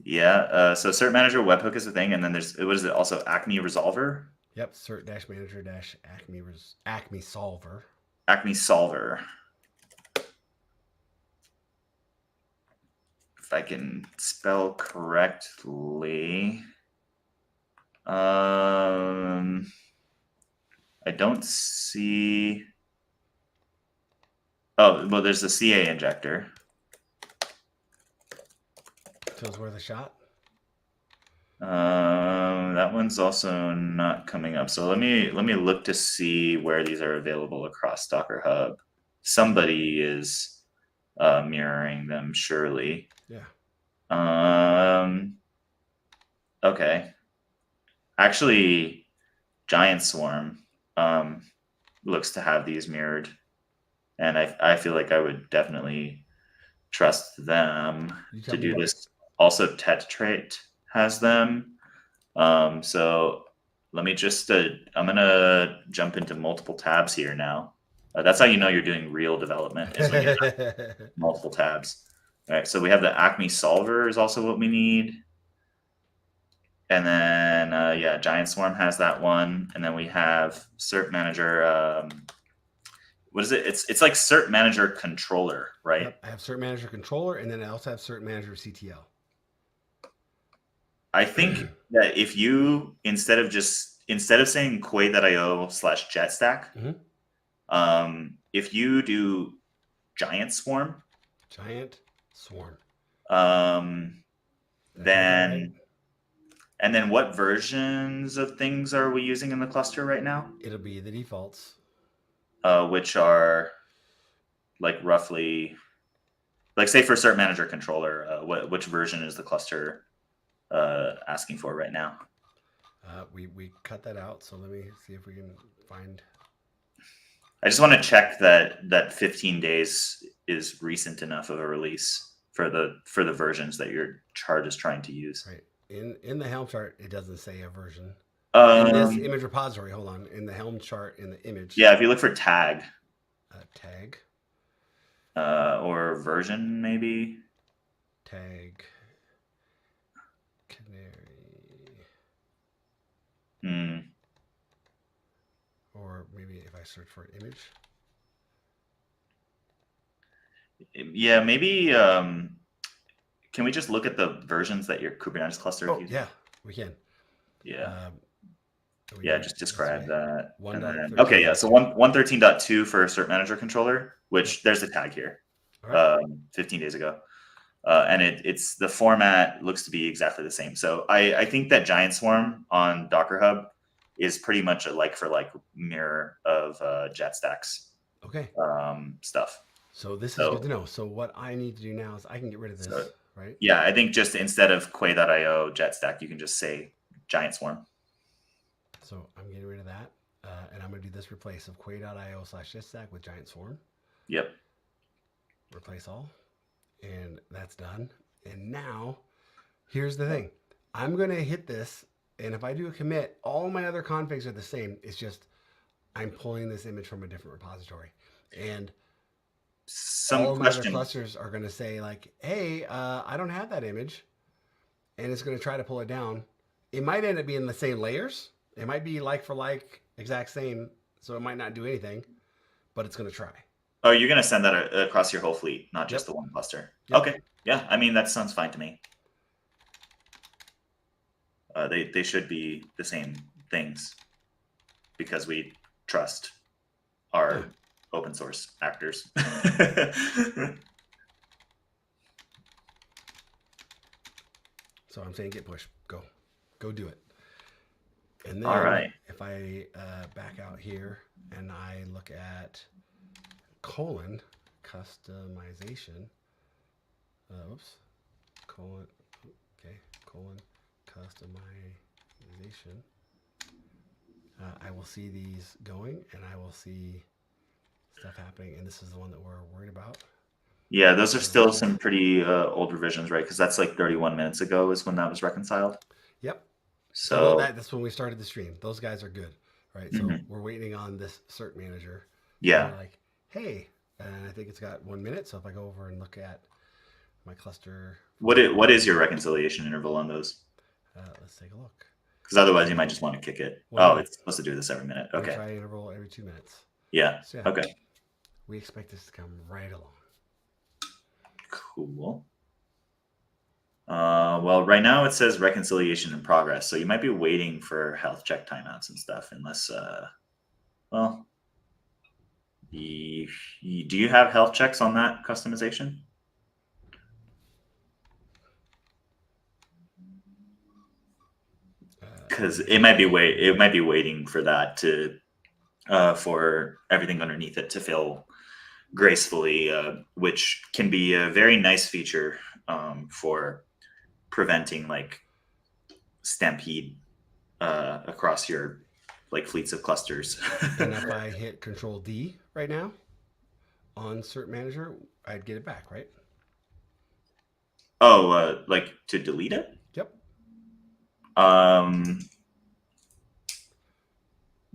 Yeah, so Cert-Manager webhook is the thing, and then there's, what is it, also Acme Resolver? Yep, Cert-Manager-Acme Solver. Acme Solver. If I can spell correctly. I don't see. Oh, well, there's the CA injector. So it's worth a shot. That one's also not coming up. So let me look to see where these are available across Docker Hub. Somebody is mirroring them, surely. Yeah. Okay. Actually, Giant Swarm looks to have these mirrored, and I feel like I would definitely trust them to do this. Also, Tetrate has them. So let me just, I'm gonna jump into multiple tabs here now. That's how you know you're doing real development, is when you have multiple tabs. All right, so we have the Acme Solver is also what we need. And then, yeah, Giant Swarm has that one. And then we have Cert-Manager. What is it? It's like Cert-Manager Controller, right? Yep, I have Cert-Manager Controller, and then I also have Cert-Manager CTL. I think that if you, instead of saying Quay.io/JetStack, if you do Giant Swarm, then, and then what versions of things are we using in the cluster right now? It'll be the defaults. Which are like roughly, like say for Cert-Manager Controller, which version is the cluster asking for right now? We cut that out, so let me see if we can find. I just want to check that 15 days is recent enough of a release for the versions that your chart is trying to use. Right. In the Helm chart, it doesn't say a version. In this image repository, hold on. In the Helm chart, in the image. Yeah, if you look for tag. Tag. Or version, maybe. Tag. Canary. Or maybe if I search for an image. Yeah, maybe. Can we just look at the versions that your Kubernetes cluster is using? Yeah, we can. Yeah. Yeah, just describe that. And then, 1.13.2. okay, yeah. So 1.13.2 for Cert-Manager Controller, which there's a tag here. 15 days ago. And it's the format looks to be exactly the same. So I think that Giant Swarm on Docker Hub is pretty much a like for like mirror of JetStack's stuff. So this is good to know. So what I need to do now is I can get rid of this. right? Yeah, I think just instead of quay.io jetstack, you can just say giant swarm. So I'm getting rid of that. And I'm going to do this replace of quay.io/jetstack with giant swarm. Yep. Replace all. And that's done. And now, here's the thing. I'm going to hit this. And if I do a commit, all my other configs are the same. It's just I'm pulling this image from a different repository. And all of my other clusters are going to say like, hey, I don't have that image. And it's going to try to pull it down. It might end up being the same layers. It might be like for like, exact same. So it might not do anything, but it's going to try. Oh, you're going to send that across your whole fleet, not just the one cluster. Yep. Okay. Yeah. I mean, that sounds fine to me. They should be the same things because we trust our open source actors. So I'm saying get push. Go do it. And then all right. If I back out here and I look at colon customization, colon customization, I will see these going and I will see stuff happening. And this is the one that we're worried about. Yeah, those are still some pretty old revisions, right? Because that's like 31 minutes ago is when that was reconciled. Yep. So that's when we started the stream. Those guys are good, right? So we're waiting on this Cert-Manager. Yeah. So like, hey, and I think it's got 1 minute. So if I go over and look at my cluster, what is your reconciliation interval on those? Let's take a look. Because otherwise, you might just want to kick it. It's supposed to do this every minute. Okay. Try interval every 2 minutes. Yeah. So, okay. We expect this to come right along. Cool. Well, right now it says reconciliation in progress, so you might be waiting for health check timeouts and stuff, unless, well, do you have health checks on that customization? Because it might be waiting for that to for everything underneath it to fill gracefully, which can be a very nice feature for preventing like stampede across your like fleets of clusters. And if I hit Control D right now on Cert-Manager, I'd get it back, right? Oh, like to delete it? Yep.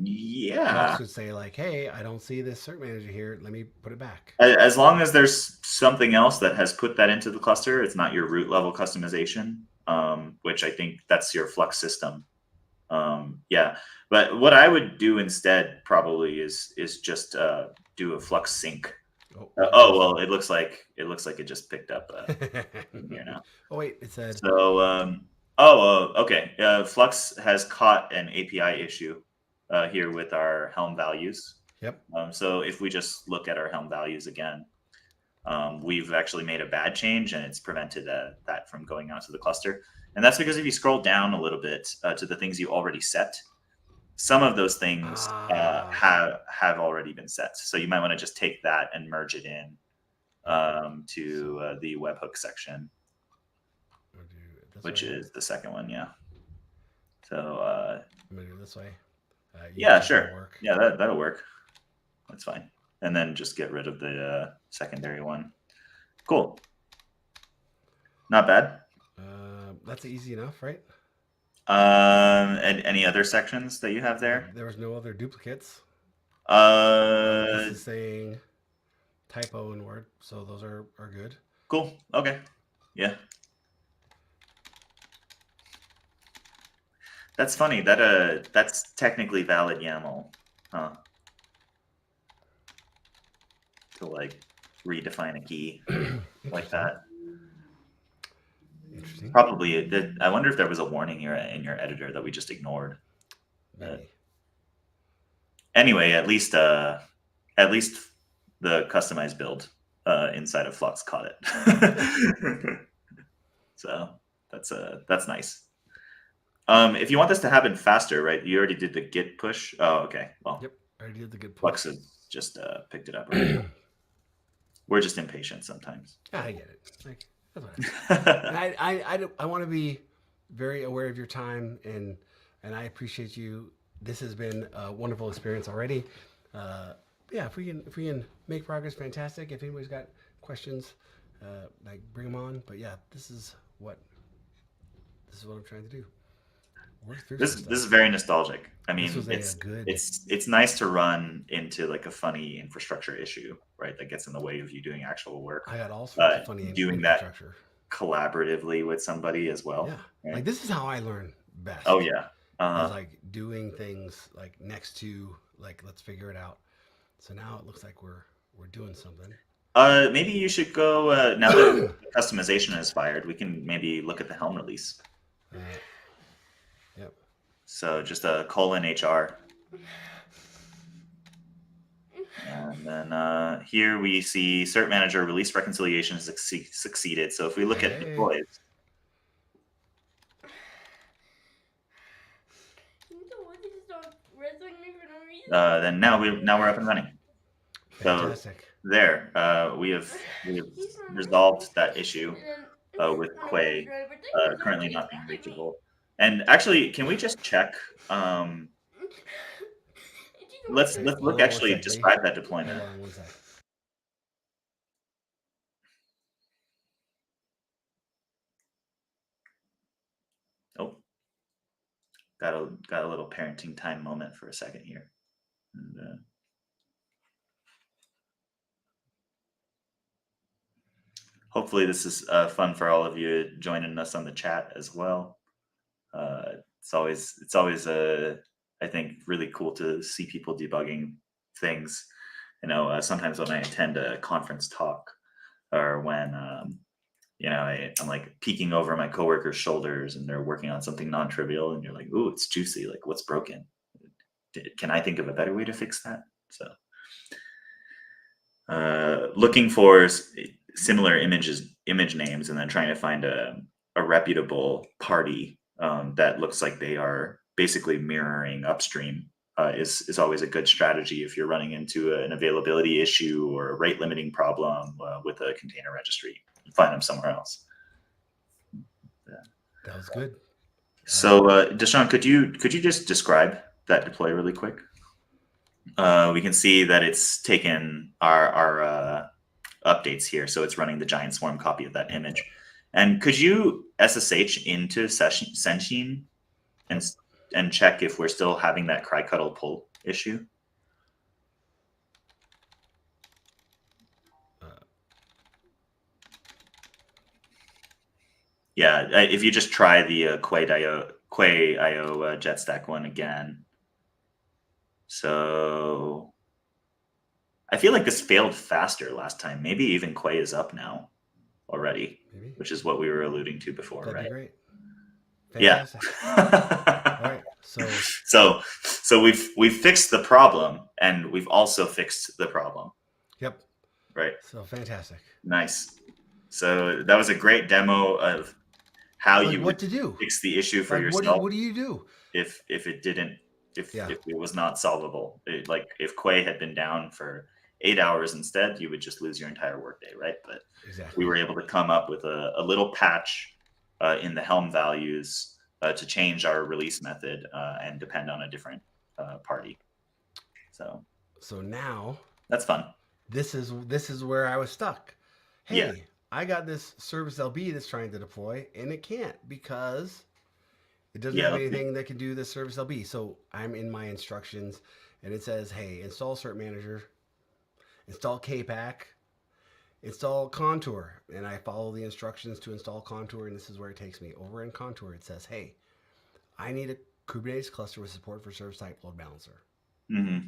Yeah. It should say like, hey, I don't see this Cert-Manager here. Let me put it back. As long as there's something else that has put that into the cluster, it's not your root level customization, which I think that's your Flux system. Yeah, but what I would do instead probably is just do a Flux sync. Well, it looks like it just picked up here now. Oh wait, it said. So okay. Flux has caught an API issue here with our Helm values. Yep. So if we just look at our Helm values again, we've actually made a bad change and it's prevented that from going out to the cluster. And that's because if you scroll down a little bit to the things you already set, some of those things have already been set. So you might want to just take that and merge it in to the webhook section, which is the second one. Yeah. So I'm gonna do it this way. Yeah, sure. Yeah, that'll work. That's fine. And then just get rid of the secondary one. Cool. Not bad. That's easy enough, right? And any other sections that you have there? There was no other duplicates. This is saying typo in Word, so those are good. Cool. Okay. Yeah. That's funny. That's technically valid YAML, huh? To like redefine a key like that. Interesting. Probably. I wonder if there was a warning here in your editor that we just ignored. Anyway, at least the customized build inside of Flux caught it. So that's nice. If you want this to happen faster, right? You already did the git push. Oh, okay. Well, yep, I already did the git push. Flux has just picked it up. Right? We're just impatient sometimes. I get it. That's what I want to be very aware of your time, and I appreciate you. This has been a wonderful experience already. Uh, yeah, if we can make progress, fantastic. If anybody's got questions, like bring them on. But yeah, this is what I'm trying to do. Work through some This is stuff. very nostalgic. I This mean, was a good. it's nice to run into like a funny infrastructure issue, right? That gets in the way of you doing actual work. I got all sorts of But funny doing that infrastructure. collaboratively with somebody as Yeah, well, like right? this is how I learn Oh best. yeah. Is like doing things like next to like let's figure it out. So now it looks like we're doing something. Maybe you should go now that customization is fired. We can maybe look at the Helm release. Yep. So just a :HR. And then here we see Cert-Manager release reconciliation has succeeded. So if we look at Hey. deploys, then now we're up and running. Fantastic. So there, we have resolved that issue with Quay currently not being reachable. And actually, can we just check? Let's Hey, hold look on one actually sec, Leigh. describe that deployment. Hold on one sec. Oh, got a little parenting time moment for a second here. And, hopefully this is fun for all of you joining us on the chat as well. It's always I think really cool to see people debugging things. You know, sometimes when I attend a conference talk or when you know I'm like peeking over my coworkers' shoulders and they're working on something non-trivial, and you're like, "Ooh, it's juicy! Like, what's broken? Can I think of a better way to fix that?" So, looking for similar image names, and then trying to find a reputable party that looks like they are basically mirroring upstream is always a good strategy if you're running into an availability issue or a rate limiting problem with a container registry. Find them somewhere else. That was good. So, Deshaun, could you just describe that deploy really quick? We can see that it's taken our updates here, so it's running the giant swarm copy of that image. And could you SSH into Senshin and check if we're still having that cry cuddle pull issue? Yeah, if you just try the Quay.io JetStack one again. So I feel like this failed faster last time. Maybe even Quay is up now already, Maybe. which is what we were alluding to before, That'd right? be great. Fantastic. Yeah. All right. So we've fixed the problem, and we've also fixed the problem. Yep. Right. So fantastic. Nice. So that was a great demo of how you would to do. fix the issue for Like yourself. what do you do if it didn't if Yeah. it was not solvable? Like if Quay had been down for 8 hours instead, you would just lose your entire workday, right? But exactly? we were able to come up with a little patch in the Helm values to change our release method and depend on a different party. So now that's fun. This is where I was stuck. Hey, Yeah. I got this service LB that's trying to deploy, and it can't because it doesn't Yeah. have anything that can do this service LB. So I'm in my instructions, and it says, "Hey, install Cert-Manager, install KPack, install Contour," and I follow the instructions to install Contour, and this is where it takes me. Over in Contour, it says, "Hey, I need a Kubernetes cluster with support for service type load balancer." Mm-hmm.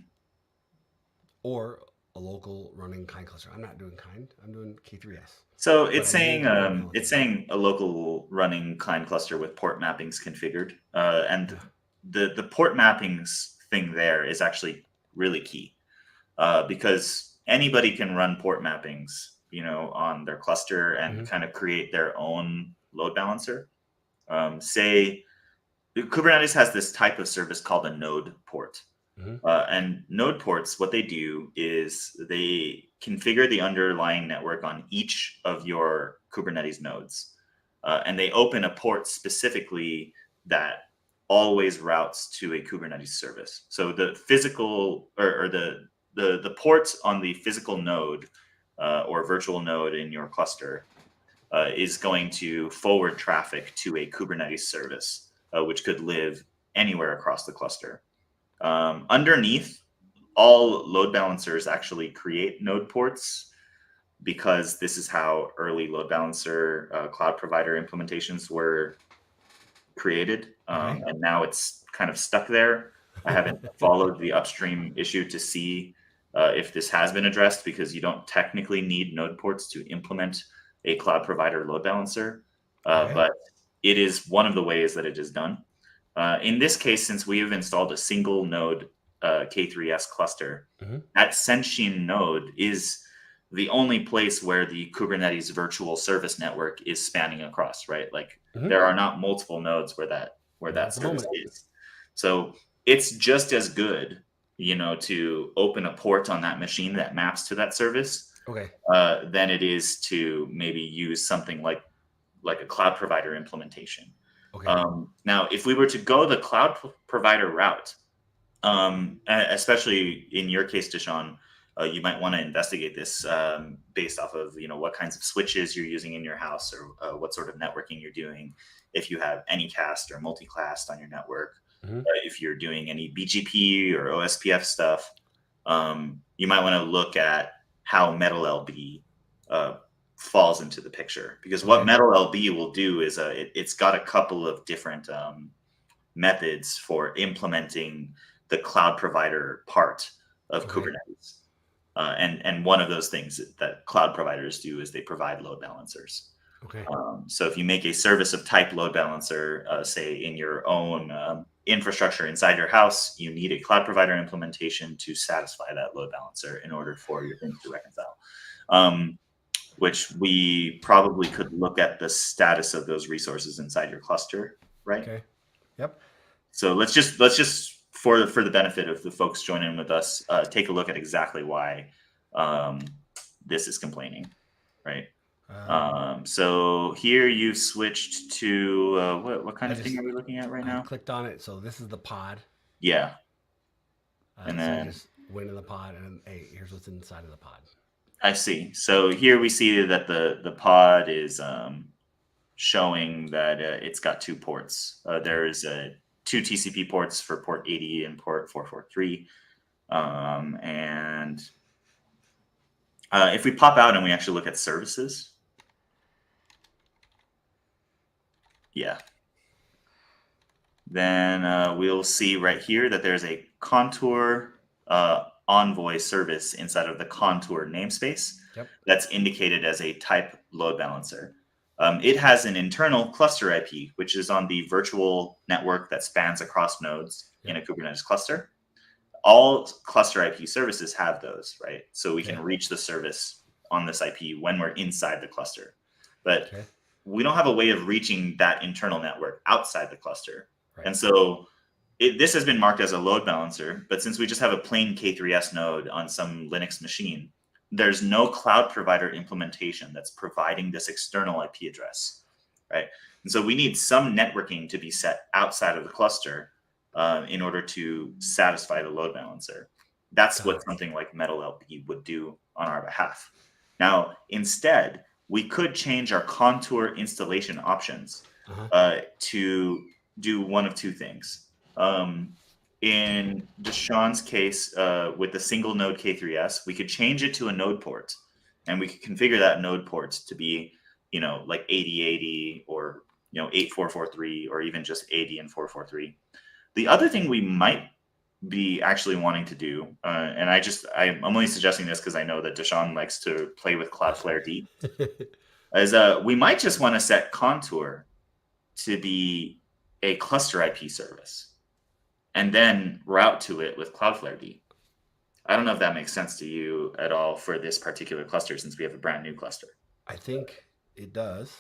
Or a local running kind cluster. I'm not doing kind. I'm doing K3S. So it's saying a local running client cluster with port mappings configured, and the port mappings thing there is actually really key because anybody can run port mappings, you know, on their cluster and kind of create their own load balancer. Say Kubernetes has this type of service called a node port. And node ports, what they do is they configure the underlying network on each of your Kubernetes nodes. And they open a port specifically that always routes to a Kubernetes service. So the physical or the port on the physical node or virtual node in your cluster is going to forward traffic to a Kubernetes service, which could live anywhere across the cluster. Underneath, all load balancers actually create node ports because this is how early load balancer cloud provider implementations were created. And now it's kind of stuck there. I haven't followed the upstream issue to see if this has been addressed, because you don't technically need node ports to implement a cloud provider load balancer. But it is one of the ways that it is done. In this case, since we have installed a single node K3S cluster, that sentient node is the only place where the Kubernetes virtual service network is spanning across, right? Like there are not multiple nodes where that service is. So it's just as good, to open a port on that machine that maps to that service than it is to maybe use something like a cloud provider implementation. Now, if we were to go the cloud provider route, especially in your case, Deshaun, you might want to investigate this based off of what kinds of switches you're using in your house, or what sort of networking you're doing. If you have Anycast or multicast on your network, if you're doing any BGP or OSPF stuff, you might want to look at how Metal LB falls into the picture, because what Metal LB will do is it's got a couple of different methods for implementing the cloud provider part of Kubernetes. And one of those things that cloud providers do is they provide load balancers. So if you make a service of type load balancer, say in your own infrastructure inside your house, you need a cloud provider implementation to satisfy that load balancer in order for your things to reconcile. Which we probably could look at the status of those resources inside your cluster, right? So let's just for the benefit of the folks joining with us, take a look at exactly why this is complaining, right? So here you've switched to what kind of thing are we looking at right now? I clicked on it, so this is the pod. Yeah. And so then I just went in the pod, and hey, here's what's inside of the pod. I see. So here we see that the pod is showing that it's got two ports. There's two TCP ports for port 80 and port 443. And if we pop out and we actually look at services, then we'll see right here that there's a Contour Envoy service inside of the Contour namespace that's indicated as a type load balancer. It has an internal cluster IP, which is on the virtual network that spans across nodes in a Kubernetes cluster. All cluster IP services have those, right? So we can reach the service on this IP when we're inside the cluster. But we don't have a way of reaching that internal network outside the cluster. And so this has been marked as a load balancer, but since we just have a plain K3S node on some Linux machine, there's no cloud provider implementation that's providing this external IP address, right? And so we need some networking to be set outside of the cluster in order to satisfy the load balancer. That's what something like Metal LB would do on our behalf. Now, instead, we could change our Contour installation options to do one of two things. In Deshaun's case, with the single node K3S, we could change it to a node port, and we could configure that node port to be, like 8080 or 8443, or even just 80 and 443. The other thing we might be actually wanting to do, and I'm only suggesting this because I know that Deshaun likes to play with CloudflareD, is we might just want to set Contour to be a cluster IP service, and then route to it with CloudflareD. I don't know if that makes sense to you at all for this particular cluster, since we have a brand new cluster. I think it does.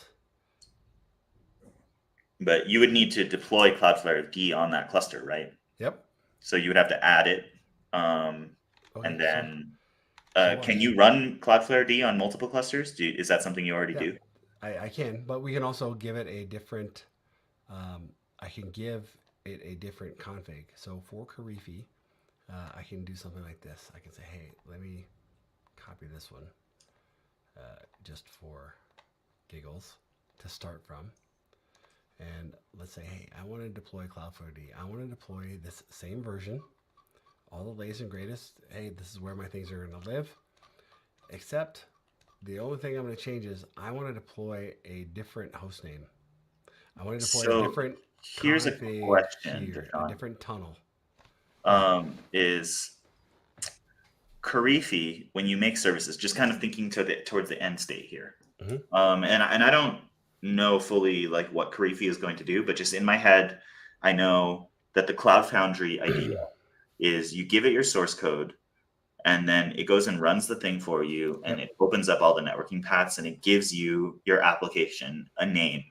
But you would need to deploy CloudflareD on that cluster, right? Yep. So you would have to add it. Okay, And then so can watch. you run Cloudflare on multiple clusters? Is that something you already Yeah, do? I can, but we can also give it a different. I can give it a different config. So for Karifi, I can do something like this. I can say, hey, let me copy this one just for giggles to start from. And let's say, hey, I want to deploy CloudflareD. I want to deploy this same version, all the latest and greatest. Hey, this is where my things are going to live. Except the only thing I'm going to change is I want to deploy a different host name. I want to deploy a So different here's a config question, here, a Deshaun. different tunnel. Yeah. Is Karifi, when you make services, just kind of thinking towards the end state here. Mm-hmm. And I don't know fully like what Karifi is going to do, but just in my head, I know that the Cloud Foundry idea is you give it your source code, and then it goes and runs the thing for you, and Yep. it opens up all the networking paths, and it gives you your application a name,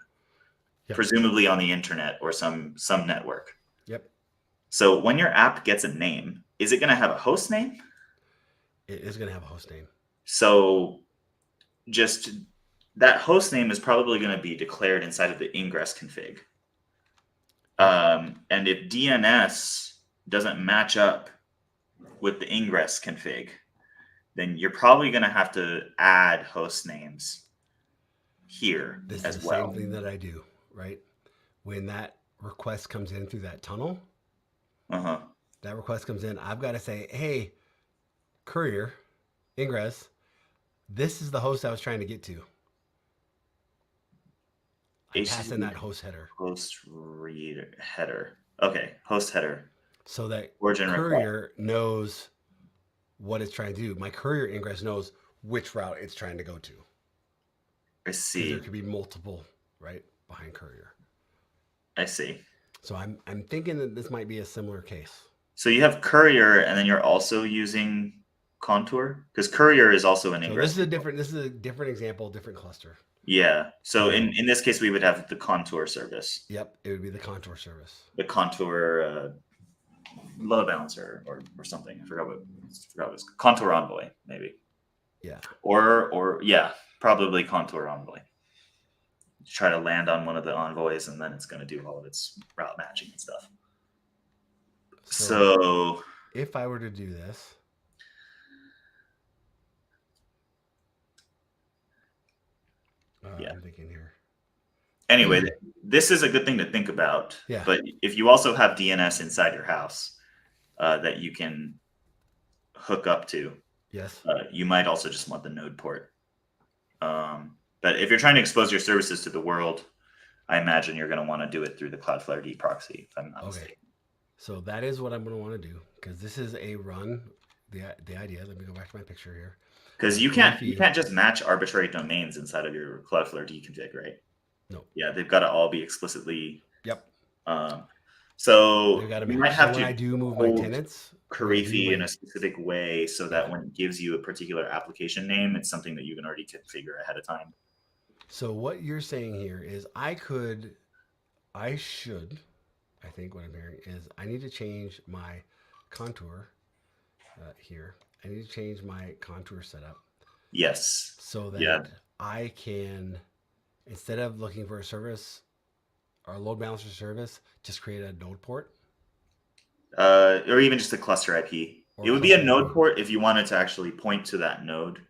Yep. presumably on the internet or some network. Yep. So when your app gets a name, is it going to have a host name? It is going to have a host name. So just that host name is probably going to be declared inside of the ingress config. And if DNS doesn't match up with the ingress config, then you're probably going to have to add host names here This as is the well. same thing that I do, right? When that request comes in through that tunnel, that request comes in, I've got to say, hey, courier, ingress, this is the host I was trying to get to. I pass in that host header. Host reader header. Okay, host header. So that Origin courier knows what it's trying to do. My courier ingress knows which route it's trying to go to. I see. There could be multiple, right, behind courier. I see. So I'm thinking that this might be a similar case. So you have courier, and then you're also using Contour, because courier is also an ingress. So this is a different example, different cluster. Yeah. So in this case, we would have the Contour service. Yep, it would be the Contour service. The Contour load balancer or something. I forgot what it was. Contour Envoy, maybe. Yeah. Or yeah, probably Contour Envoy. Try to land on one of the envoys, and then it's going to do all of its route matching and stuff. So if I were to do this, yeah. I'm thinking here. Anyway, this is a good thing to think about. Yeah. But if you also have DNS inside your house that you can hook up to, yes, you might also just want the node port. But if you're trying to expose your services to the world, I imagine you're going to want to do it through the CloudflareD proxy, if I'm not mistaken. So that is what I'm going to want to do, because this is a run. The idea. Let me go back to my picture here. Because you can't just match arbitrary domains inside of your CloudflareD config, right? No. Yeah, they've got to all be explicitly. Yep. So you might have to. When I do move my tenants, Karifi in a specific way, so that when it gives you a particular application name, it's something that you can already configure ahead of time. So what you're saying here is I think what I'm hearing is I need to change my contour here. I need to change my contour setup. Yes. So that I can, instead of looking for a service or a load balancer service, just create a node port. Or even just a cluster IP. It would be a node port if you wanted to actually point to that node,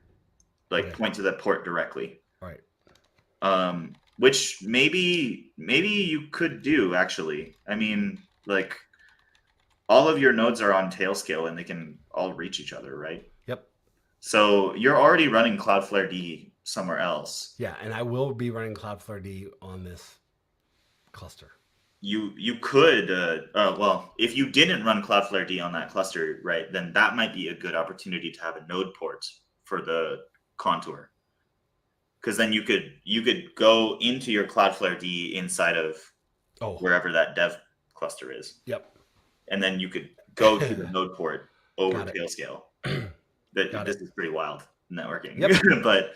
point to that port directly. Right. Which maybe you could do, actually. I mean, like, all of your nodes are on Tailscale and they can all reach each other, right? Yep. So you're already running CloudflareD somewhere else. Yeah, and I will be running CloudflareD on this cluster. You could, well, if you didn't run CloudflareD on that cluster, right, then that might be a good opportunity to have a node port for the Contour. Because then you could go into your CloudflareD inside of wherever that dev cluster is. Yep. And then you could go to the node port over Tailscale. This is pretty wild networking. Yep. but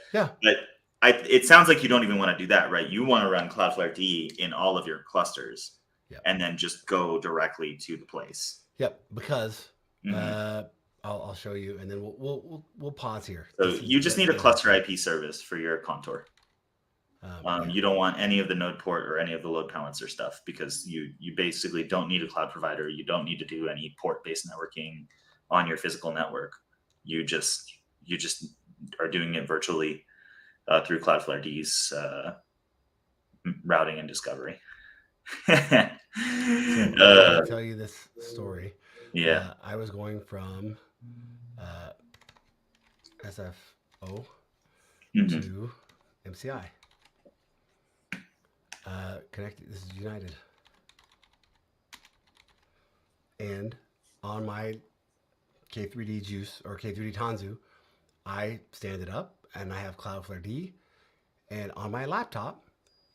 it sounds like you don't even want to do that, right? You want to run CloudflareD in all of your clusters and then just go directly to the place. Yep, because Mhm. I'll show you, and then we'll pause here. So This is you just need a cluster IP service for your contour. yeah. You don't want any of the node port or any of the load balancer stuff because you basically don't need a cloud provider. You don't need to do any port based networking on your physical network. You just are doing it virtually through CloudflareD's routing and discovery. So I can uh, tell you this story. yeah. I was going from uh, SFO Hmm. to MCI. Connected. This is United. And on my K3D Juice or K3D Tanzu, I stand it up and I have CloudflareD. And on my laptop,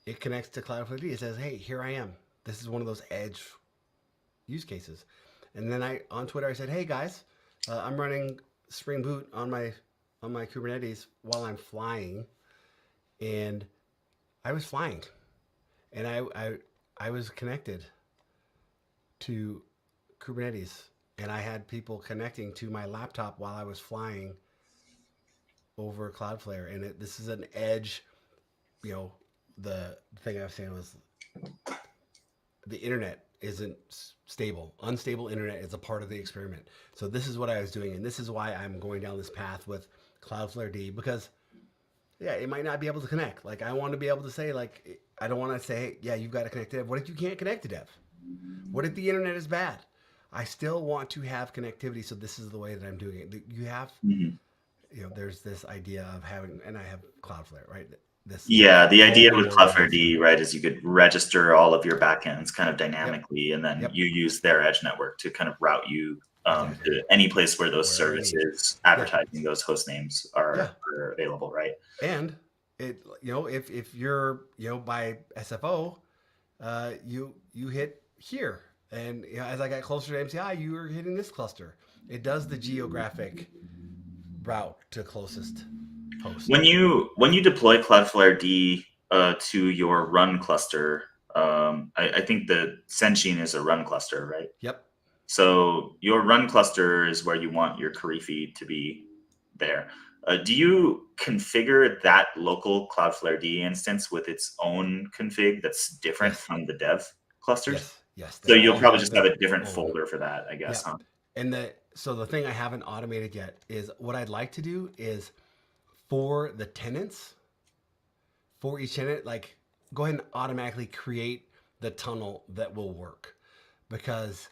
it connects to CloudflareD. It says, "Hey, here I am." This is one of those edge use cases. And then on Twitter I said, "Hey guys, I'm running Spring Boot on my Kubernetes while I'm flying," and I was flying, and I was connected to Kubernetes, and I had people connecting to my laptop while I was flying over Cloudflare, and this is an edge. You know, the thing I was saying was the internet isn't stable. Unstable internet is a part of the experiment. So this is what I was doing, and this is why I'm going down this path with CloudflareD, because yeah, it might not be able to connect. Like I want to be able to say, like, I don't want to say, hey, yeah, you've got to connect to dev. What if you can't connect to dev? What if the internet is bad? I still want to have connectivity, so this is the way that I'm doing it. You have, Hmm. there's this idea of having, and I have Cloudflare, right? This Yeah, the idea whole with CloudflareD, organization. right, is you could register all of your backends kind of Yep, dynamically, and then yep, you use their edge network to kind of route you exactly. to any place where those Wherever I need. services Yeah, advertising those host names yeah. are available, right? And it, if you're, by SFO, you hit here, and as I got closer to MCI, you were hitting this cluster. It does the geographic route to closest host. When you deploy Cloudflare to your run cluster, I think the Senshin is a run cluster, right? Yep. So your run cluster is where you want your Karifi to be there. Do you configure that local Cloudflare D instance with its own config that's different Yes. from the dev clusters? Yes. Yes. So They you'll all probably have just have their a different own. folder for that, I guess, Yep. huh? And the thing I haven't automated yet is what I'd like to do is for the tenants, for each tenant, like go ahead and automatically create the tunnel that will work, because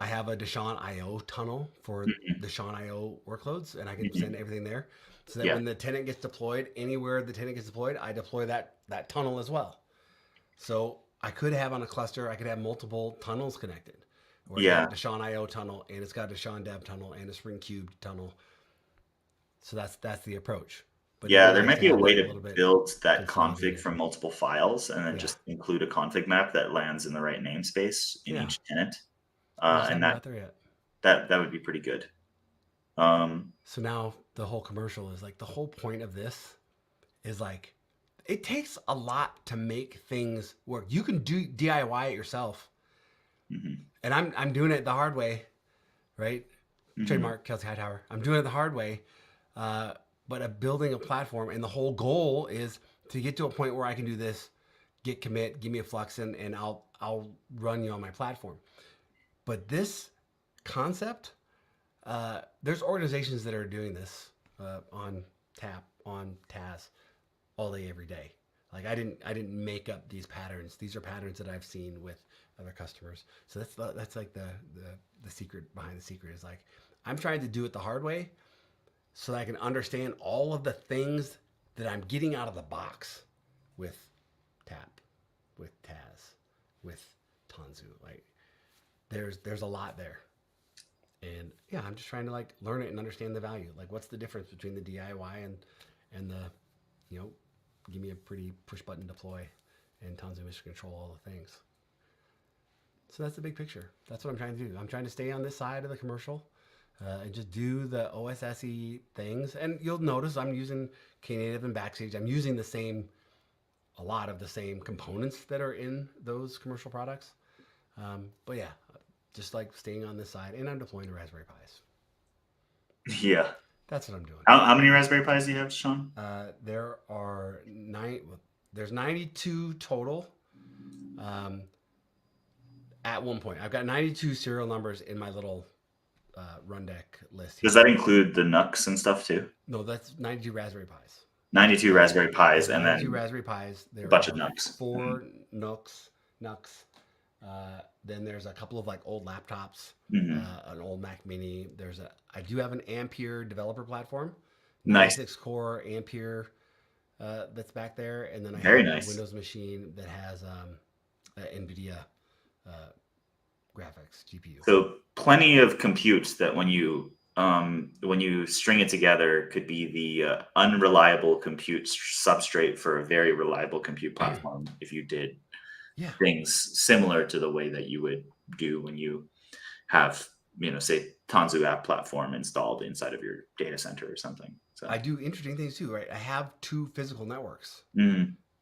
I have a Deshaun IO tunnel for Mhm. Deshaun IO workloads, and I can send Mhm. everything there, so that Yeah. when the tenant gets deployed, anywhere the tenant gets deployed, I deploy that tunnel as well. So I could have on a cluster, I could have multiple tunnels connected, where it's got a Yeah. Deshaun IO tunnel, and it's got a Deshaun Dev tunnel, and a Spring Cube tunnel. So that's the approach. But it'd Yeah, be there nice might to be a have way that a to little bit build that config consolidated. from multiple files and then Yeah, just include a config map that lands in the right namespace in yeah. each tenant. I just And haven't that got there yet. that would be pretty good. Um, So now the whole commercial is like, the whole point of this is like, it takes a lot to make things work. You can do DIY it yourself, mhm, and I'm doing it the hard way, right? mhm. Trademark Kelsey Hightower. I'm doing it the hard way, uh, but building a platform, and the whole goal is to get to a point where I can do this, git commit, give me a flux, and I'll run you on my platform. But this concept, there's organizations that are doing this on Tap, on Taz, all day, every day. Like I didn't make up these patterns. These are patterns that I've seen with other customers. So that's like the secret behind the secret is like, I'm trying to do it the hard way so that I can understand all of the things that I'm getting out of the box with Tap, with Taz, with Tanzu. Like there's a lot there. And yeah, I'm just trying to like learn it and understand the value. Like what's the difference between the DIY and the, you know, give me a pretty push button deploy and tons of mission control, all the things. So that's the big picture. That's what I'm trying to do. I'm trying to stay on this side of the commercial and just do the OSSE things. And you'll notice I'm using Knative and Backstage. I'm using a lot of the same components that are in those commercial products. But yeah, just like staying on this side, and I'm deploying the Raspberry Pis. Yeah. That's what I'm doing. How many Raspberry Pis do you have, Sean? There are there's 92 total. At one point, I've got 92 serial numbers in my little run deck list here. Does that include the NUCs and stuff too? No, that's 92 Raspberry Pis. 92 Raspberry Pis and 92 then Raspberry Pis. There a bunch are of NUCs. 4 NUCs. Then there's a couple of like old laptops, an old Mac Mini. I do have an Ampere developer platform, Nice. 96 core Ampere that's back there, and then I Very have nice. a Windows machine that has NVIDIA graphics GPU. So plenty of compute that when you string it together could be the unreliable compute substrate for a very reliable compute platform if you did things similar to the way that you would do when you have, say Tanzu app platform installed inside of your data center or something. So I do interesting things too, right? I have 2 physical networks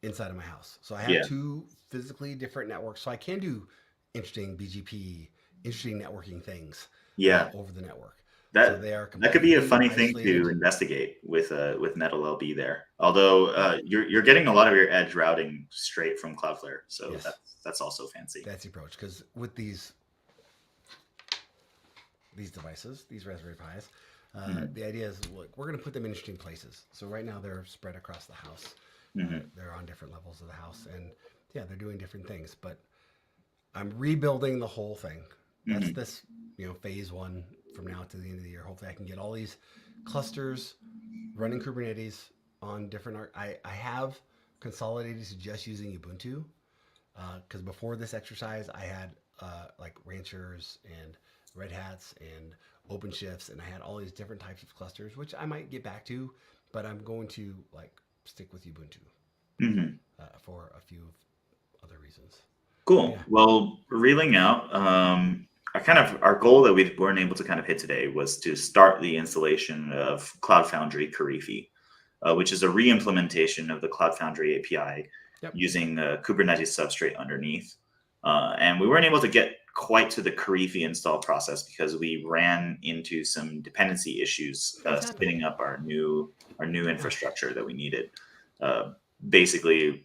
inside of my house. So I have 2 physically different networks. So I can do interesting BGP, interesting networking things over the network. That could be a funny thing isolated. to investigate with Metal LB there. Although you're getting a lot of your edge routing straight from Cloudflare, so that's also fancy. That's the approach, because with these devices, these Raspberry Pis, the idea is we're going to put them in interesting places. So right now they're spread across the house. They're on different levels of the house, and they're doing different things. But I'm rebuilding the whole thing. That's this, phase 1 from now to the end of the year. Hopefully I can get all these clusters running Kubernetes on different. I have consolidated to just using Ubuntu, because before this exercise I had like Ranchers and Red Hats and OpenShifts, and I had all these different types of clusters, which I might get back to, but I'm going to stick with Ubuntu for a few other reasons. Cool. Yeah. Well, reeling out, our goal that we weren't able to kind of hit today was to start the installation of Cloud Foundry Karifi, which is a re-implementation of the Cloud Foundry API using the Kubernetes substrate underneath. And we weren't able to get quite to the Karifi install process because we ran into some dependency issues spinning up our new infrastructure that we needed. Basically,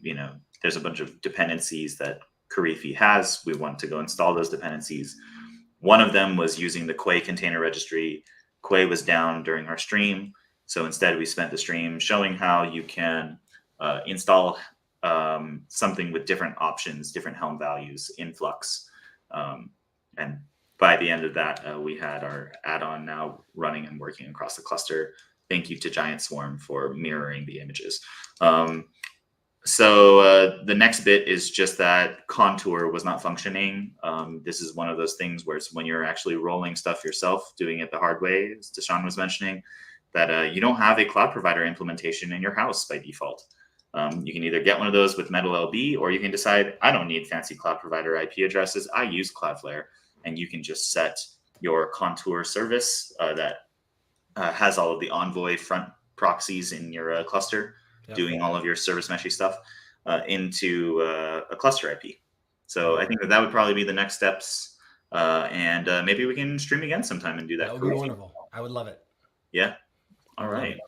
there's a bunch of dependencies that Karifi has. We want to go install those dependencies. One of them was using the Quay container registry. Quay was down during our stream, so instead we spent the stream showing how you can install something with different options, different Helm values in Flux. And by the end of that, we had our add-on now running and working across the cluster. Thank you to Giant Swarm for mirroring the images. So the next bit is just that Contour was not functioning. This is one of those things where it's when you're actually rolling stuff yourself, doing it the hard way, as Deshaun was mentioning, that you don't have a cloud provider implementation in your house by default. You can either get one of those with Metal LB, or you can decide, I don't need fancy cloud provider IP addresses. I use Cloudflare, and you can just set your Contour service that has all of the Envoy front proxies in your cluster, doing all of your service meshy stuff into a cluster IP. So I think that would probably be the next steps. And maybe we can stream again sometime and do that. That would be wonderful. I would love it. Yeah. All right.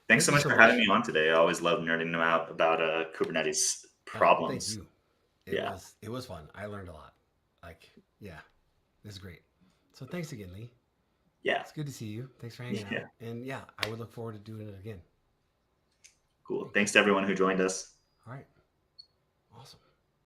Thanks so much for having me on today. I always love nerding out about Kubernetes problems. Thank you. It was fun. I learned a lot. This is great. So thanks again, Leigh. Yeah. It's good to see you. Thanks for hanging out. And I would look forward to doing it again. Cool. Thanks to everyone who joined us. All right. Awesome.